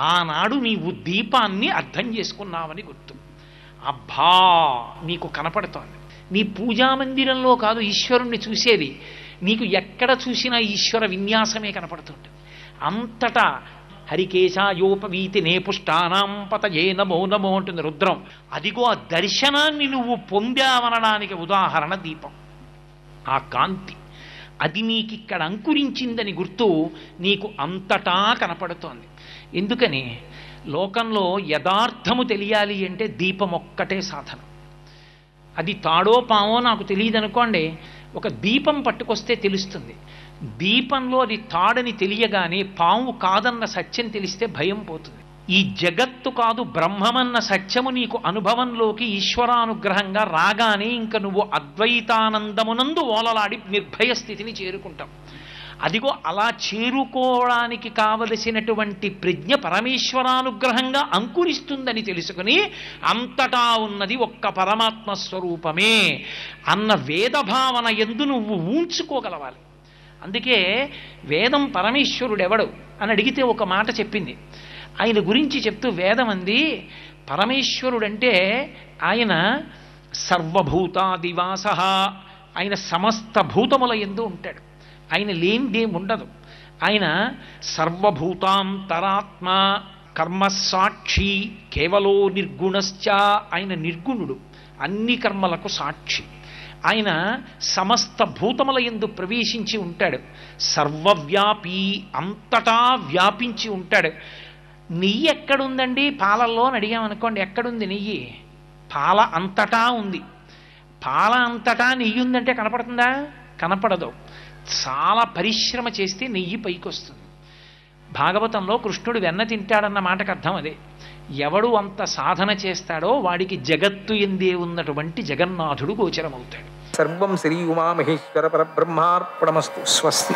ఆనాడు నీవు దీపాన్ని అర్థం చేసుకున్నావని గుర్తు. అబ్బా, నీకు కనపడుతోంది. నీ పూజామందిరంలో కాదు ఈశ్వరుణ్ణి చూసేది, నీకు ఎక్కడ చూసినా ఈశ్వర విన్యాసమే కనపడుతుంది. అంతటా హరికేశాయోపవీతి నేపుష్టానాం పతయే నమో నమో అంటుంది రుద్రం. అదిగో ఆ దర్శనాన్ని నువ్వు పొందావనడానికి ఉదాహరణ దీపం. ఆ కాంతి అది నీకిక్కడ అంకురించిందని గుర్తు నీకు అంతటా కనపడుతోంది. ఎందుకని? లోకంలో యథార్థము తెలియాలి అంటే దీపం ఒక్కటే సాధనం. అది తాడో పామో నాకు తెలియదు అనుకోండి, ఒక దీపం పట్టుకొస్తే తెలుస్తుంది. దీపంలో అది తాడని తెలియగానే పాము కాదన్న సత్యం తెలిస్తే భయం పోతుంది. ఈ జగత్తు కాదు బ్రహ్మమన్న సత్యము నీకు అనుభవంలోకి ఈశ్వరానుగ్రహంగా రాగానే ఇంక నువ్వు అద్వైతానందమునందు ఓలలాడి నిర్భయ స్థితిని చేరుకుంటావు. అదిగో అలా చేరుకోవడానికి కావలసినటువంటి ప్రజ్ఞ పరమేశ్వరానుగ్రహంగా అంకురిస్తుందని తెలుసుకుని అంతటా ఉన్నది ఒక్క పరమాత్మ స్వరూపమే అన్న వేదభావన యందు నువ్వు ఊంచుకోగలవాలి. అందుకే వేదం పరమేశ్వరుడెవడు అని అడిగితే ఒక మాట చెప్పింది. ఆయన గురించి చెప్తూ వేదం అంది, పరమేశ్వరుడంటే ఆయన సర్వభూతాదివాస, ఆయన సమస్త భూతముల యందు ఉంటాడు. ఆయన లేనిదేం ఉండదు. ఆయన సర్వభూతాంతరాత్మ, కర్మసాక్షి, కేవలో నిర్గుణశ్చ. ఆయన నిర్గుణుడు, అన్ని కర్మలకు సాక్షి. ఆయన సమస్త భూతముల యందు ప్రవేశించి ఉంటాడు. సర్వవ్యాపి, అంతటా వ్యాపించి ఉంటాడు. నెయ్యి ఎక్కడుందండి పాలల్లో అని అడిగామనుకోండి, ఎక్కడుంది నెయ్యి? పాల అంతటా ఉంది. పాల అంతటా నెయ్యి ఉందంటే కనపడుతుందా? కనపడదు. చాలా పరిశ్రమ చేస్తే నెయ్యి పైకి వస్తుంది. భాగవతంలో కృష్ణుడు వెన్న తింటాడన్న మాటకు అర్థం అదే. ఎవడు అంత సాధన చేస్తాడో వాడికి జగత్తు ఎందే ఉన్నటువంటి జగన్నాథుడు గోచరమవుతాడు. సర్వం శ్రీ ఉమామహేశ్వర పరబ్రహ్మార్పణమస్తు. స్వస్తి.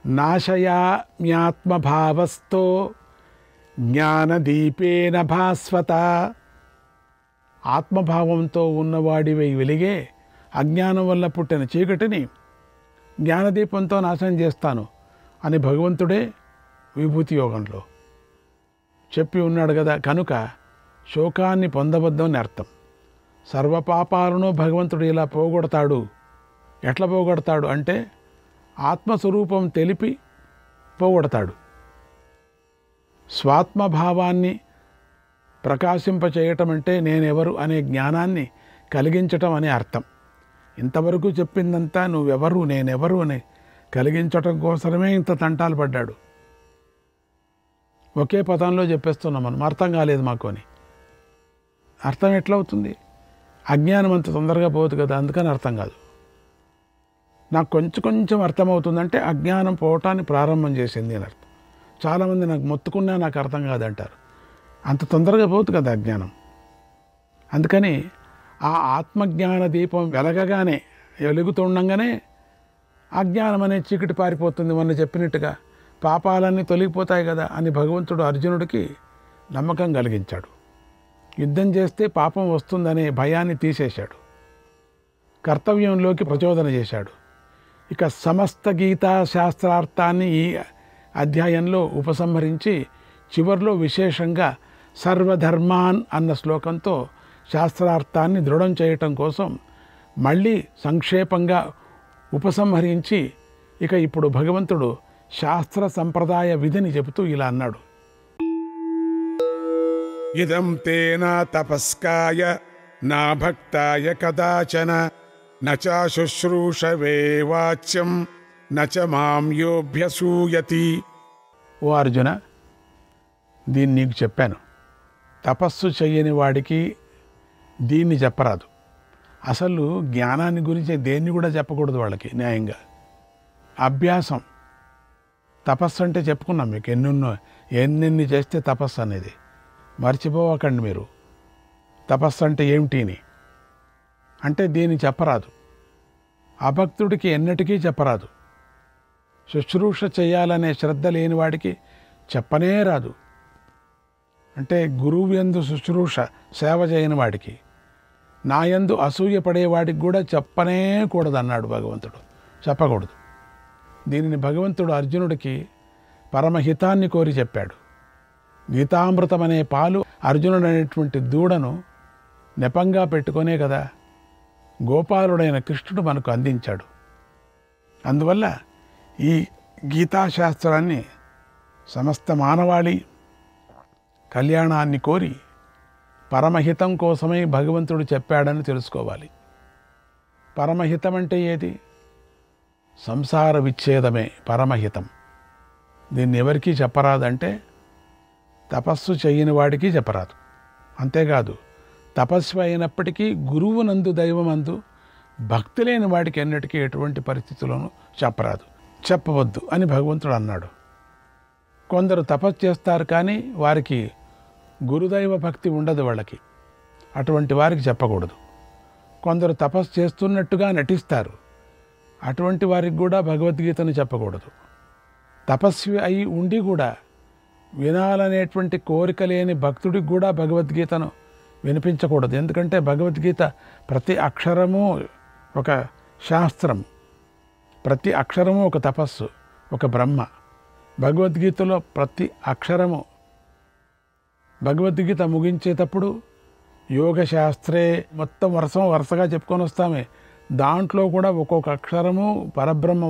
నాశయామ్యాత్మభావస్థో జ్ఞానదీపేన భాస్వత. ఆత్మభావంతో ఉన్నవాడివై వెలిగే అజ్ఞానం వల్ల పుట్టిన చీకటిని జ్ఞానదీపంతో నాశనం చేస్తాను అని భగవంతుడే విభూతి యోగంలో చెప్పి ఉన్నాడు కదా. కనుక శోకాన్ని పొందవద్దని అర్థం. సర్వపాపాలను భగవంతుడు ఇలా పోగొడతాడు. ఎట్లా పోగొడతాడు అంటే ఆత్మస్వరూపం తెలిపి పోగొడతాడు. స్వాత్మభావాన్ని ప్రకాశింపచేయటం అంటే నేనెవరు అనే జ్ఞానాన్ని కలిగించటం అనే అర్థం. ఇంతవరకు చెప్పిందంతా నువ్వెవరు నేనెవరు అని కలిగించటం కోసమే ఇంత తంటాలు పడ్డాడు. ఒకే పదంలో చెప్పేస్తున్నాం మనం, అర్థం కాలేదు మాకు అని. అర్థం ఎట్లవుతుంది? అజ్ఞానం అంత తొందరగా పోదు కదా, అందుకని అర్థం కాదు. నాకు కొంచెం అర్థమవుతుందంటే అజ్ఞానం పోవటాన్ని ప్రారంభం చేసింది అని అర్థం. చాలామంది నాకు మొత్తుకున్నా నాకు అర్థం కాదంటారు. అంత తొందరగా పోదు కదా అజ్ఞానం. అందుకని ఆ ఆత్మజ్ఞాన దీపం వెలగగానే, వెలుగుతుండగానే అజ్ఞానం అనే చీకటి పారిపోతుంది. మొన్న చెప్పినట్టుగా పాపాలన్నీ తొలగిపోతాయి కదా అని భగవంతుడు అర్జునుడికి నమ్మకం కలిగించాడు. యుద్ధం చేస్తే పాపం వస్తుందనే భయాన్ని తీసేశాడు. కర్తవ్యంలోకి ప్రచోదన చేశాడు. ఇక సమస్త గీతా శాస్త్రార్థాన్ని ఈ అధ్యాయంలో ఉపసంహరించి చివరిలో విశేషంగా సర్వధర్మాన్ అన్న శ్లోకంతో శాస్త్రార్థాన్ని దృఢం చేయటం కోసం మళ్ళీ సంక్షేపంగా ఉపసంహరించి ఇక ఇప్పుడు భగవంతుడు శాస్త్ర సంప్రదాయ విధిని చెబుతూ ఇలా అన్నాడు. ఇదం తేన తపస్కాయ నా భక్తాయ కదాచన నచ శుశ్రూషవే వాచ్యం నచ మాం యోభ్యసూయతి. ఓ అర్జున, దీన్ని నీకు చెప్పాను. తపస్సు చెయ్యని వాడికి దీన్ని చెప్పరాదు. అసలు జ్ఞానాన్ని గురించి దేన్ని కూడా చెప్పకూడదు వాళ్ళకి న్యాయంగా. అభ్యాసం, తపస్సు అంటే చెప్పుకున్నాం మీకు ఎన్నెన్ని చేస్తే తపస్సు అనేది. మర్చిపోవకండి మీరు. తపస్సు అంటే ఏమిటిని అంటే దీన్ని చెప్పరాదు. అభక్తుడికి ఎన్నటికీ చెప్పరాదు. శుశ్రూష చేయాలనే శ్రద్ధ లేని వాడికి చెప్పనే రాదు. అంటే గురువు యందు శుశ్రూష సేవ చేయని వాడికి, నా యందు అసూయ పడేవాడికి కూడా చెప్పనే కూడదు అన్నాడు భగవంతుడు. చెప్పకూడదు. దీనిని భగవంతుడు అర్జునుడికి పరమహితాన్ని కోరి చెప్పాడు. గీతామృతం అనే పాలు అర్జునుడు అనేటువంటి దూడను నెపంగా పెట్టుకునే కదా గోపాలుడైన కృష్ణుడు మనకు అందించాడు. అందువల్ల ఈ గీతాశాస్త్రాన్ని సమస్త మానవాళి కళ్యాణాన్ని కోరి పరమహితం కోసమై భగవంతుడు చెప్పాడని తెలుసుకోవాలి. పరమహితం అంటే ఏది? సంసార విచ్ఛేదమే పరమహితం. దీన్ని ఎవరికీ చెప్పరాదంటే తపస్సు చేయని వాడికి చెప్పరాదు. అంతేకాదు, తపస్సు అయినప్పటికీ గురువునందు దైవమందు భక్తి లేని వాడికి ఎన్నటికీ ఎటువంటి పరిస్థితుల్లోనూ చెప్పరాదు, చెప్పవద్దు అని భగవంతుడు అన్నాడు. కొందరు తపస్సు చేస్తారు కానీ వారికి గురుదైవ భక్తి ఉండదు వాళ్ళకి, అటువంటి వారికి చెప్పకూడదు. కొందరు తపస్సు చేస్తున్నట్టుగా నటిస్తారు, అటువంటి వారికి కూడా భగవద్గీతను చెప్పకూడదు. తపస్వి అయి ఉండి కూడా వినాలనేటువంటి కోరిక లేని భక్తుడికి కూడా భగవద్గీతను వినిపించకూడదు. ఎందుకంటే భగవద్గీత ప్రతి అక్షరము ఒక శాస్త్రం, ప్రతి అక్షరము ఒక తపస్సు, ఒక బ్రహ్మ. భగవద్గీతలో ప్రతి అక్షరము, భగవద్గీత ముగించేటప్పుడు యోగశాస్త్రే మొత్తం వరుసగా చెప్పుకొని వస్తామే, దాంట్లో కూడా ఒక్కొక్క అక్షరము పరబ్రహ్మ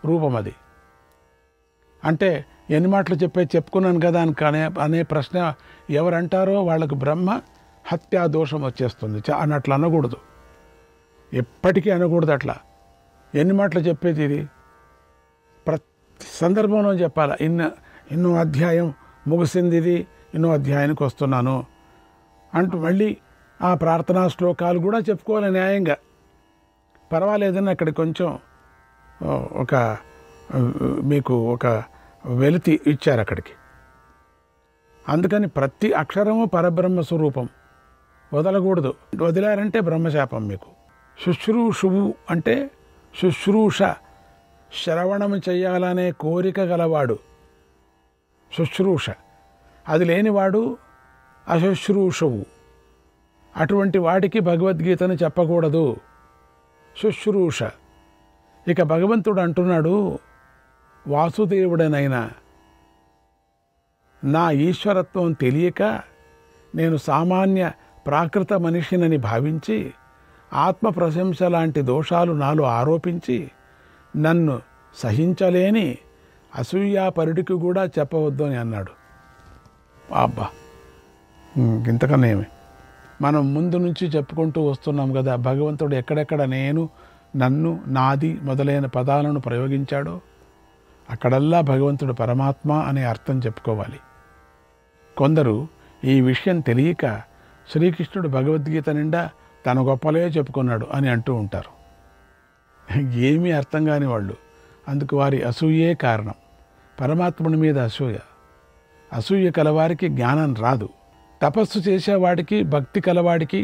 రూపం. అది అంటే ఎన్ని మాటలు చెప్పుకున్నాను కదా అనే ప్రశ్న ఎవరంటారో వాళ్ళకు బ్రహ్మ హత్యా దోషం వచ్చేస్తుంది అని అట్లా అనకూడదు, ఎప్పటికీ అనకూడదు. అట్లా ఎన్ని మాటలు చెప్పేది ఇది? ప్రతి సందర్భంలో చెప్పాలి. ఇన్నో అధ్యాయం ముగిసింది, ఇది ఇన్నో అధ్యాయానికి వస్తున్నాను అంటూ మళ్ళీ ఆ ప్రార్థనా శ్లోకాలు కూడా చెప్పుకోవాలి న్యాయంగా. పర్వాలేదని అక్కడ కొంచెం మీకు ఒక వెలితి ఇచ్చారు అక్కడికి. అందుకని ప్రతి అక్షరము పరబ్రహ్మ స్వరూపం, వదలకూడదు. వదిలారంటే బ్రహ్మశాపం మీకు. శుశ్రూషువు అంటే శుశ్రూష, శ్రవణం చెయ్యాలనే కోరిక గలవాడు శుశ్రూష. అది లేనివాడు అశుశ్రూషువు. అటువంటి వాడికి భగవద్గీతను చెప్పకూడదు. శుశ్రూష. ఇక భగవంతుడు అంటున్నాడు, వాసుదేవుడనైనా నా ఈశ్వరత్వం తెలియక నేను సామాన్య ప్రాకృత మనిషినని భావించి ఆత్మ ప్రశంస లాంటి దోషాలు నాలో ఆరోపించి నన్ను సహించలేని అసూయాపరుడికి కూడా చెప్పవద్దు అని అన్నాడు. అబ్బా, ఇంతకన్నా ఏమి? మనం ముందు నుంచి చెప్పుకుంటూ వస్తున్నాం కదా, భగవంతుడు ఎక్కడెక్కడ నేను, నన్ను, నాది మొదలైన పదాలను ప్రయోగించాడో అక్కడల్లా భగవంతుడు పరమాత్మ అనే అర్థం చెప్పుకోవాలి. కొందరు ఈ విషయం తెలియక శ్రీకృష్ణుడు భగవద్గీత నిండా తన గొప్పలే చెప్పుకున్నాడు అని అంటూ ఉంటారు. ఏమీ అర్థం కాని వాళ్ళు. అందుకు వారి అసూయే కారణం. పరమాత్ముని మీద అసూయ. అసూయ కలవారికి జ్ఞానం రాదు. తపస్సు చేసేవాడికి, భక్తి కలవాడికి,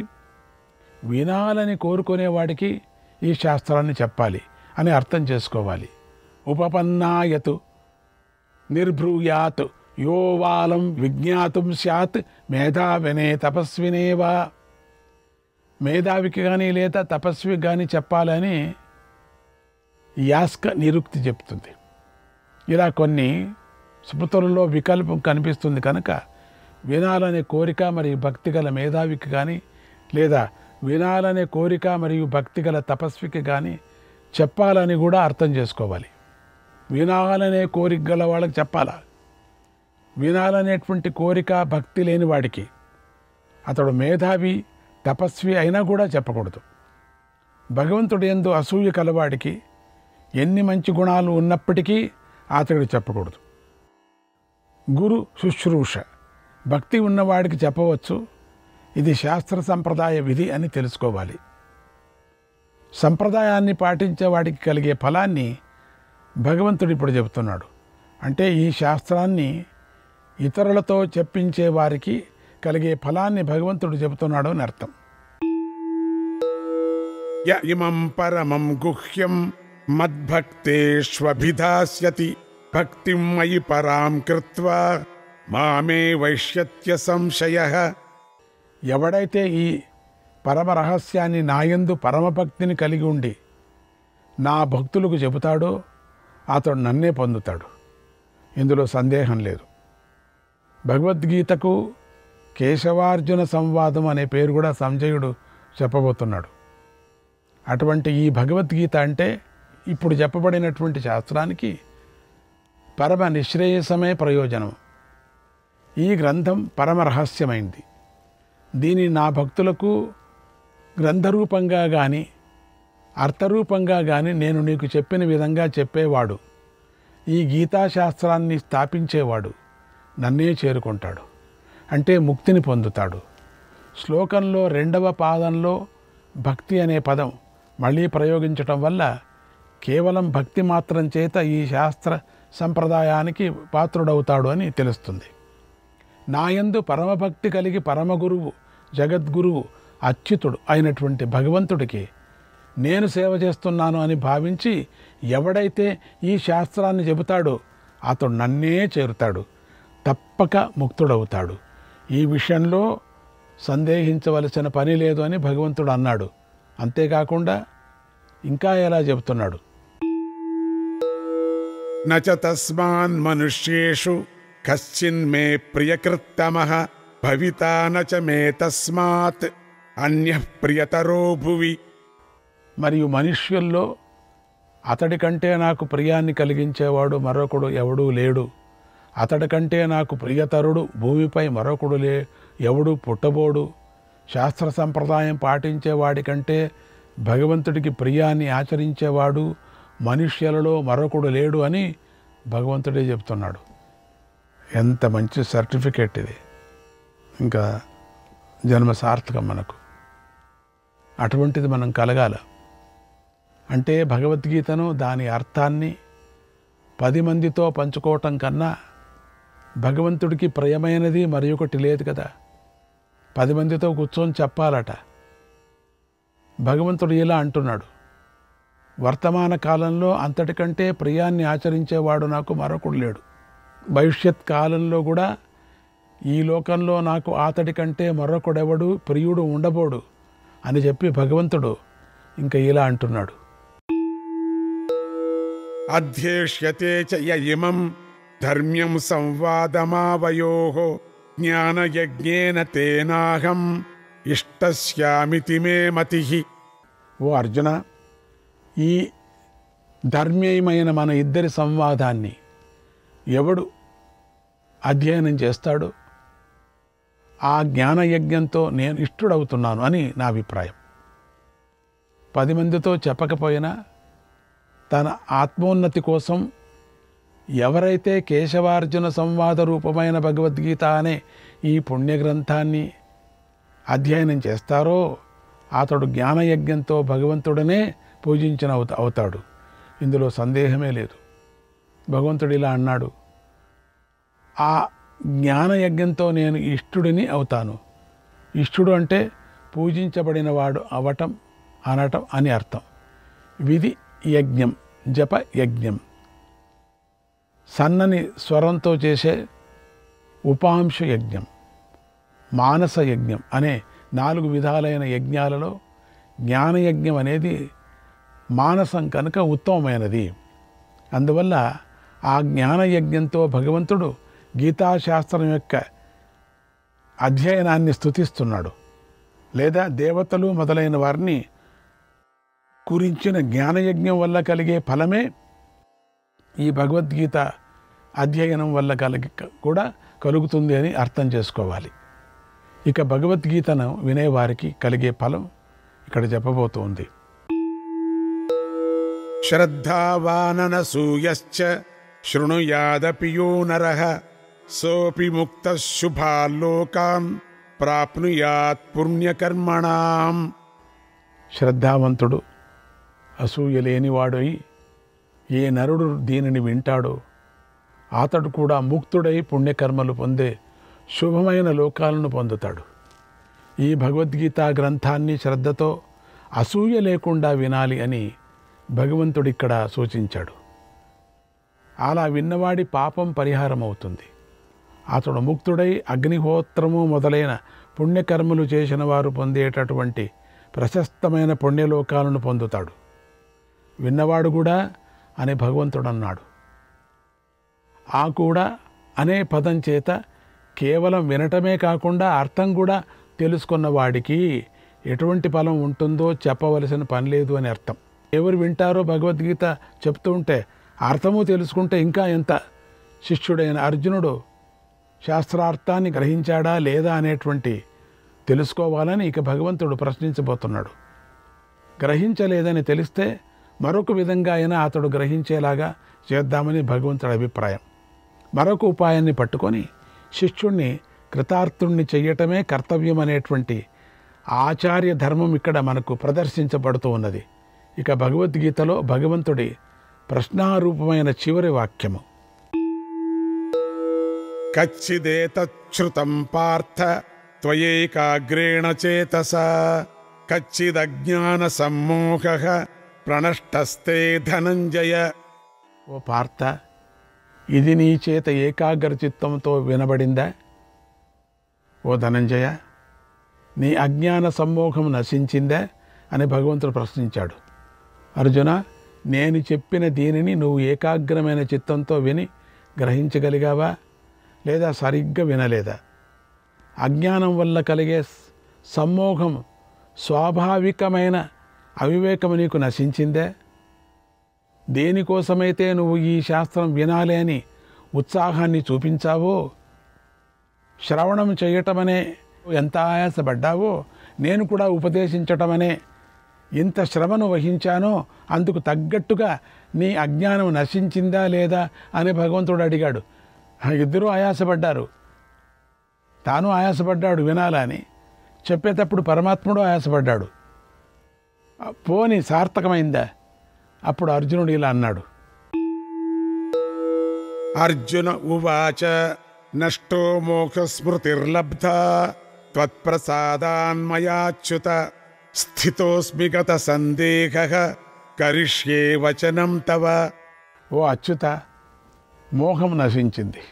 వినాలని కోరుకునేవాడికి ఈ శాస్త్రాన్ని చెప్పాలి అని అర్థం చేసుకోవాలి. ఉపపన్నాయతు నిర్భ్రూయాత్ యోవాలం విజ్ఞాతుం స్యాత్ మేధావినే తపస్వినేవా. మేధావికి కానీ లేదా తపస్వికి కానీ చెప్పాలని యాస్క నిరుక్తి చెప్తుంది. ఇలా కొన్ని స్మృతులలో వికల్పం కనిపిస్తుంది కనుక వినాలనే కోరిక మరి భక్తి గల మేధావికి కానీ లేదా వినాలనే కోరిక మరియు భక్తి గల తపస్వికి కానీ చెప్పాలని కూడా అర్థం చేసుకోవాలి. వినాలనే కోరిక గల వాళ్ళకి చెప్పాలా? వినాలనేటువంటి కోరిక భక్తి లేని వాడికి, అతడు మేధావి తపస్వి అయినా కూడా చెప్పకూడదు. భగవంతుడి యందు అసూయ కలవాడికి ఎన్ని మంచి గుణాలు ఉన్నప్పటికీ అతడు చెప్పకూడదు. గురు శుశ్రూష భక్తి ఉన్నవాడికి చెప్పవచ్చు. ఇది శాస్త్ర సంప్రదాయ విధి అని తెలుసుకోవాలి. సంప్రదాయాన్ని పాటించే వాడికి కలిగే ఫలాన్ని భగవంతుడు ఇప్పుడు చెబుతున్నాడు. అంటే ఈ శాస్త్రాన్ని ఇతరులతో చెప్పించే వారికి కలిగే ఫలాన్ని భగవంతుడు చెబుతున్నాడు అని అర్థం. య ఇమం పరమం గుహ్యం మద్భక్తేష్వభిధాస్యతి భక్తిం మయి పరాం కృత్వా మామే వైష్యత్య సంశయః. ఎవడైతే ఈ పరమ రహస్యాన్ని నాయందు పరమభక్తిని కలిగి ఉండి నా భక్తులకు చెబుతాడో అతడు నన్నే పొందుతాడు. ఇందులో సందేహం లేదు. భగవద్గీతకు కేశవార్జున సంవాదం అనే పేరు కూడా సంజయుడు చెప్పబోతున్నాడు. అటువంటి ఈ భగవద్గీత అంటే ఇప్పుడు చెప్పబడినటువంటి శాస్త్రానికి పరమ నిశ్రేయసమే ప్రయోజనం. ఈ గ్రంథం పరమ రహస్యమైంది. దీని నా భక్తులకు గ్రంథరూపంగా కానీ అర్థరూపంగా కానీ నేను నీకు చెప్పిన విధంగా చెప్పేవాడు, ఈ గీతాశాస్త్రాన్ని స్థాపించేవాడు నన్నే చేరుకుంటాడు, అంటే ముక్తిని పొందుతాడు. శ్లోకంలో 2వ పాదంలో భక్తి అనే పదం మళ్ళీ ప్రయోగించటం వల్ల కేవలం భక్తి మాత్రం చేత ఈ శాస్త్ర సంప్రదాయానికి పాత్రుడవుతాడు అని తెలుస్తుంది. నాయందు పరమభక్తి కలిగి పరమగురువు జగద్గురువు అచ్యుతుడు అయినటువంటి భగవంతుడికి నేను సేవ చేస్తున్నాను అని భావించి ఎవడైతే ఈ శాస్త్రాన్ని చెబుతాడో అతడు నన్నే చేరుతాడు, తప్పక ముక్తుడవుతాడు. ఈ విషయంలో సందేహించవలసిన పని లేదు అని భగవంతుడు అన్నాడు. అంతేకాకుండా ఇంకా ఎలా చెబుతున్నాడు? నచ తస్మాన్ మనుష్యేషు కశ్చిన్మే ప్రియకృత్తమః భవితా నచ మే తస్మాత్ అన్యః ప్రియతరో భువి. మరియు మనుష్యుల్లో అతడి కంటే నాకు ప్రియాన్ని కలిగించేవాడు మరొకడు ఎవడూ లేడు, అతడి కంటే నాకు ప్రియతరుడు భూమిపై మరొకడు ఎవడు పుట్టబోడు. శాస్త్ర సంప్రదాయం పాటించేవాడి కంటే భగవంతుడికి ప్రియాన్ని ఆచరించేవాడు మనుష్యులలో మరొకడు లేడు అని భగవంతుడే చెప్తున్నాడు. ఎంత మంచి సర్టిఫికేట్ ఇది! ఇంకా జన్మ సార్థకం మనకు. అటువంటిది మనం కలగాల అంటే భగవద్గీతను దాని అర్థాన్ని 10 మందితో పంచుకోవటం కన్నా భగవంతుడికి ప్రియమైనది మరి ఒకటి లేదు కదా. 10 మందితో కూర్చొని చెప్పాలట. భగవంతుడు ఇలా అంటున్నాడు, వర్తమాన కాలంలో అంతటికంటే ప్రియాన్ని ఆచరించేవాడు నాకు మరొకడు లేడు. భవిష్యత్ కాలంలో కూడా ఈ లోకంలో నాకు అతడి కంటే మరొకడెవడు ప్రియుడు ఉండబోడు అని చెప్పి భగవంతుడు ఇంకా ఇలా అంటున్నాడు. అధ్యేష్యతే చ య ఇమం ధర్మ్యం సంవాదమావయోః జ్ఞానయజ్ఞేన తేనాహం ఇష్టస్యామితి మే మతిః. ఓ అర్జున, ఈ ధర్మ్యమైన మన ఇద్దరి సంవాదాన్ని ఎవడు అధ్యయనం చేస్తాడో ఆ జ్ఞానయజ్ఞంతో నేను ఇష్టుడవుతున్నాను అని నా అభిప్రాయం. 10 మందితో చెప్పకపోయినా తన ఆత్మోన్నతి కోసం ఎవరైతే కేశవార్జున సంవాద రూపమైన భగవద్గీత అనే ఈ పుణ్యగ్రంథాన్ని అధ్యయనం చేస్తారో అతడు జ్ఞానయజ్ఞంతో భగవంతుడనే పూజించిన అవుతాడు. ఇందులో సందేహమే లేదు. భగవంతుడు ఇలా అన్నాడు, ఆ జ్ఞానయజ్ఞంతో నేను ఇష్టుడిని అవుతాను. ఇష్టుడు అంటే పూజించబడినవాడు అవటం అనటం అని అర్థం. విధి యజ్ఞం, జప యజ్ఞం, సన్నని స్వరంతో చేసే ఉపాంశ యజ్ఞం, మానస యజ్ఞం అనే 4 విధాలైన యజ్ఞాలలో జ్ఞానయజ్ఞం అనేది మానసం కనుక ఉత్తమమైనది. అందువల్ల ఆ జ్ఞానయజ్ఞంతో భగవంతుడు గీతాశాస్త్రం యొక్క అధ్యయనాన్ని స్తుతిస్తున్నాడు. లేదా దేవతలు మొదలైన వారిని గురించిన జ్ఞానయజ్ఞం వల్ల కలిగే ఫలమే ఈ భగవద్గీత అధ్యయనం వల్ల కూడా కలుగుతుంది అని అర్థం చేసుకోవాలి. ఇక భగవద్గీతను వినేవారికి కలిగే ఫలం ఇక్కడ చెప్పబోతోంది. శ్రద్ధావాననసూయశ్చ శృణుయాదపి యో నరః సోపి ముక్తః శుభాల్లోకాన్ ప్రాప్నుయాత్ పుణ్యకర్మణాం. శ్రద్ధావంతుడు అసూయ లేనివాడై ఏ నరుడు దీనిని వింటాడో అతడు కూడా ముక్తుడై పుణ్యకర్మలు పొందే శుభమైన లోకాలను పొందుతాడు. ఈ భగవద్గీత గ్రంథాన్ని శ్రద్ధతో అసూయ లేకుండా వినాలి అని భగవంతుడు ఇక్కడ సూచించాడు. అలా విన్నవాడి పాపం పరిహారం అవుతుంది. అతడు ముక్తుడై అగ్నిహోత్రము మొదలైన పుణ్యకర్మలు చేసిన వారు పొందేటటువంటి ప్రశస్తమైన పుణ్యలోకాలను పొందుతాడు. విన్నవాడు కూడా అని భగవంతుడు అన్నాడు. ఆ కూడా అనే పదం చేత కేవలం వినటమే కాకుండా అర్థం కూడా తెలుసుకున్న వాడికి ఎటువంటి ఫలం ఉంటుందో చెప్పవలసిన పని లేదు అని అర్థం. ఎవరు వింటారో భగవద్గీత చెప్తూ ఉంటే అర్థము తెలుసుకుంటే ఇంకా ఎంత. శిష్యుడైన అర్జునుడు శాస్త్రార్థాన్ని గ్రహించాడా లేదా అనేటువంటి తెలుసుకోవాలని ఇక భగవంతుడు ప్రశ్నించబోతున్నాడు. గ్రహించలేదని తెలిస్తే మరొక విధంగా అయినా అతడు గ్రహించేలాగా చేద్దామని భగవంతుడి అభిప్రాయం. మరొక ఉపాయాన్ని పట్టుకొని శిష్యుణ్ణి కృతార్థుణ్ణి చెయ్యటమే కర్తవ్యం అనేటువంటి ఆచార్య ధర్మం ఇక్కడ మనకు ప్రదర్శించబడుతూ ఉన్నది. ఇక భగవద్గీతలో భగవంతుడి ప్రశ్నారూపమైన చివరి వాక్యము. కచ్చిదేతచ్ఛృతం పార్థ త్వయేకాగ్రేణ చేతసా కచ్చిదజ్ఞాన సమ్మోహః ప్రణష్టస్తే ధనంజయ. ఓ పార్థ, ఇది నీ చేత ఏకాగ్ర చిత్తంతో వినబడిందా? ఓ ధనంజయ, నీ అజ్ఞాన సమ్మోహం నశించిందా అని భగవంతుడు ప్రశ్నించాడు. అర్జున, నేను చెప్పిన దీనిని నువ్వు ఏకాగ్రమైన చిత్తంతో విని గ్రహించగలిగావా లేదా సరిగ్గా వినలేదా? అజ్ఞానం వల్ల కలిగే సమ్మోహం, స్వాభావికమైన అవివేకము నీకు నశించిందే? దేనికోసమైతే నువ్వు ఈ శాస్త్రం వినాలి అని ఉత్సాహాన్ని చూపించావో, శ్రవణం చేయటమనే ఎంత ఆయాసపడ్డావో, నేను కూడా ఉపదేశించటమనే ఇంత శ్రమను వహించానో అందుకు తగ్గట్టుగా నీ అజ్ఞానం నశించిందా లేదా అని భగవంతుడు అడిగాడు. ఇద్దరూ ఆయాసపడ్డారు. తాను ఆయాసపడ్డాడు వినాలని, చెప్పేటప్పుడు పరమాత్ముడు ఆయాసపడ్డాడు. పోని సార్థకమైందా? అప్పుడు అర్జునుడు ఇలా అన్నాడు. అర్జున ఉవాచ నష్టో మోక్షస్మృతిర్లబ్ధా త్వత్ప్రసాదాన్మయాచ్యుత స్థితోస్మి గత సందేహః కరిష్యే వచనం తవ. ఓ అచ్యుత, మోహం నశించింది.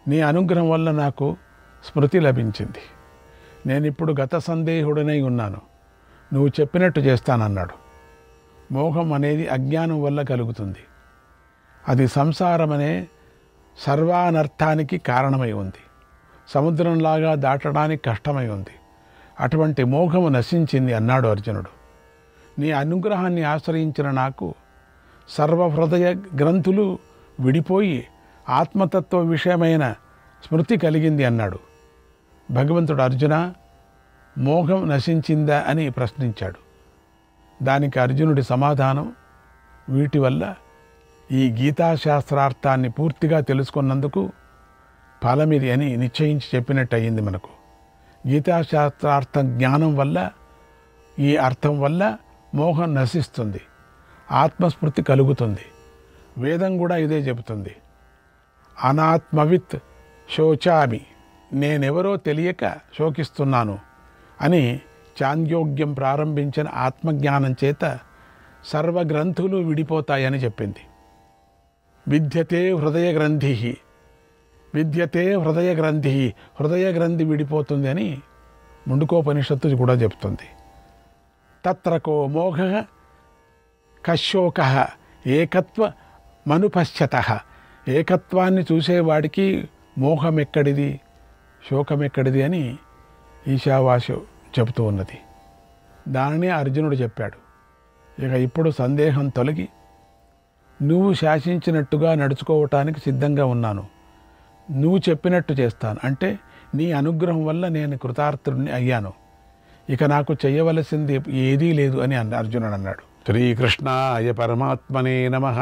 నీ అనుగ్రహం వల్ల నాకు స్మృతి లభించింది. నేనిప్పుడు గత సందేహుడనై ఉన్నాను. నువ్వు చెప్పినట్టు చేస్తానన్నాడు. మోహం అనేది అజ్ఞానం వల్ల కలుగుతుంది. అది సంసారమనే సర్వానర్థానికి కారణమై ఉంది. సముద్రంలాగా దాటడానికి కష్టమై ఉంది. అటువంటి మోహము నశించింది అన్నాడు అర్జునుడు. నీ అనుగ్రహాన్ని ఆశ్రయించిన నాకు సర్వహృదయ గ్రంథులు విడిపోయి ఆత్మతత్వ విషయమైన స్మృతి కలిగింది అన్నాడు. భగవంతుడు అర్జున, మోహం నశించిందా అని ప్రశ్నించాడు. దానికి అర్జునుడి సమాధానం, వీటి వల్ల ఈ గీతాశాస్త్రార్థాన్ని పూర్తిగా తెలుసుకున్నందుకు ఫలమిది అని నిశ్చయించి చెప్పినట్టు అయ్యింది. మనకు గీతాశాస్త్రార్థం జ్ఞానం వల్ల, ఈ అర్థం వల్ల మోహం నశిస్తుంది, ఆత్మస్మృతి కలుగుతుంది. వేదం కూడా ఇదే చెబుతుంది. అనాత్మవిత్ శోచామి, నేనెవరో తెలియక శోకిస్తున్నాను అని చాంద్యోగ్యం ప్రారంభించిన ఆత్మజ్ఞానం చేత సర్వగ్రంథులు విడిపోతాయని చెప్పింది. విద్యతే హృదయ గ్రంథి, విద్యతే హృదయ గ్రంథి, హృదయ గ్రంథి విడిపోతుంది అని ముండుకోపనిషత్తు కూడా చెప్తుంది. తత్రకో మోహ కశోక ఏకత్వ మనుపశ్యత. ఏకత్వాన్ని చూసేవాడికి మోహం ఎక్కడిది, శోకం ఎక్కడిది అని ఈశావాసు చెబుతూ ఉన్నది. దానిని అర్జునుడు చెప్పాడు. ఇక ఇప్పుడు సందేహం తొలగి నువ్వు శాసించినట్టుగా నడుచుకోవటానికి సిద్ధంగా ఉన్నాను. నువ్వు చెప్పినట్టు చేస్తాను. అంటే నీ అనుగ్రహం వల్ల నేను కృతార్థుడిని అయ్యాను. ఇక నాకు చేయవలసింది ఏదీ లేదు అని అర్జునుడు అన్నాడు. శ్రీకృష్ణాయ పరమాత్మనే నమః.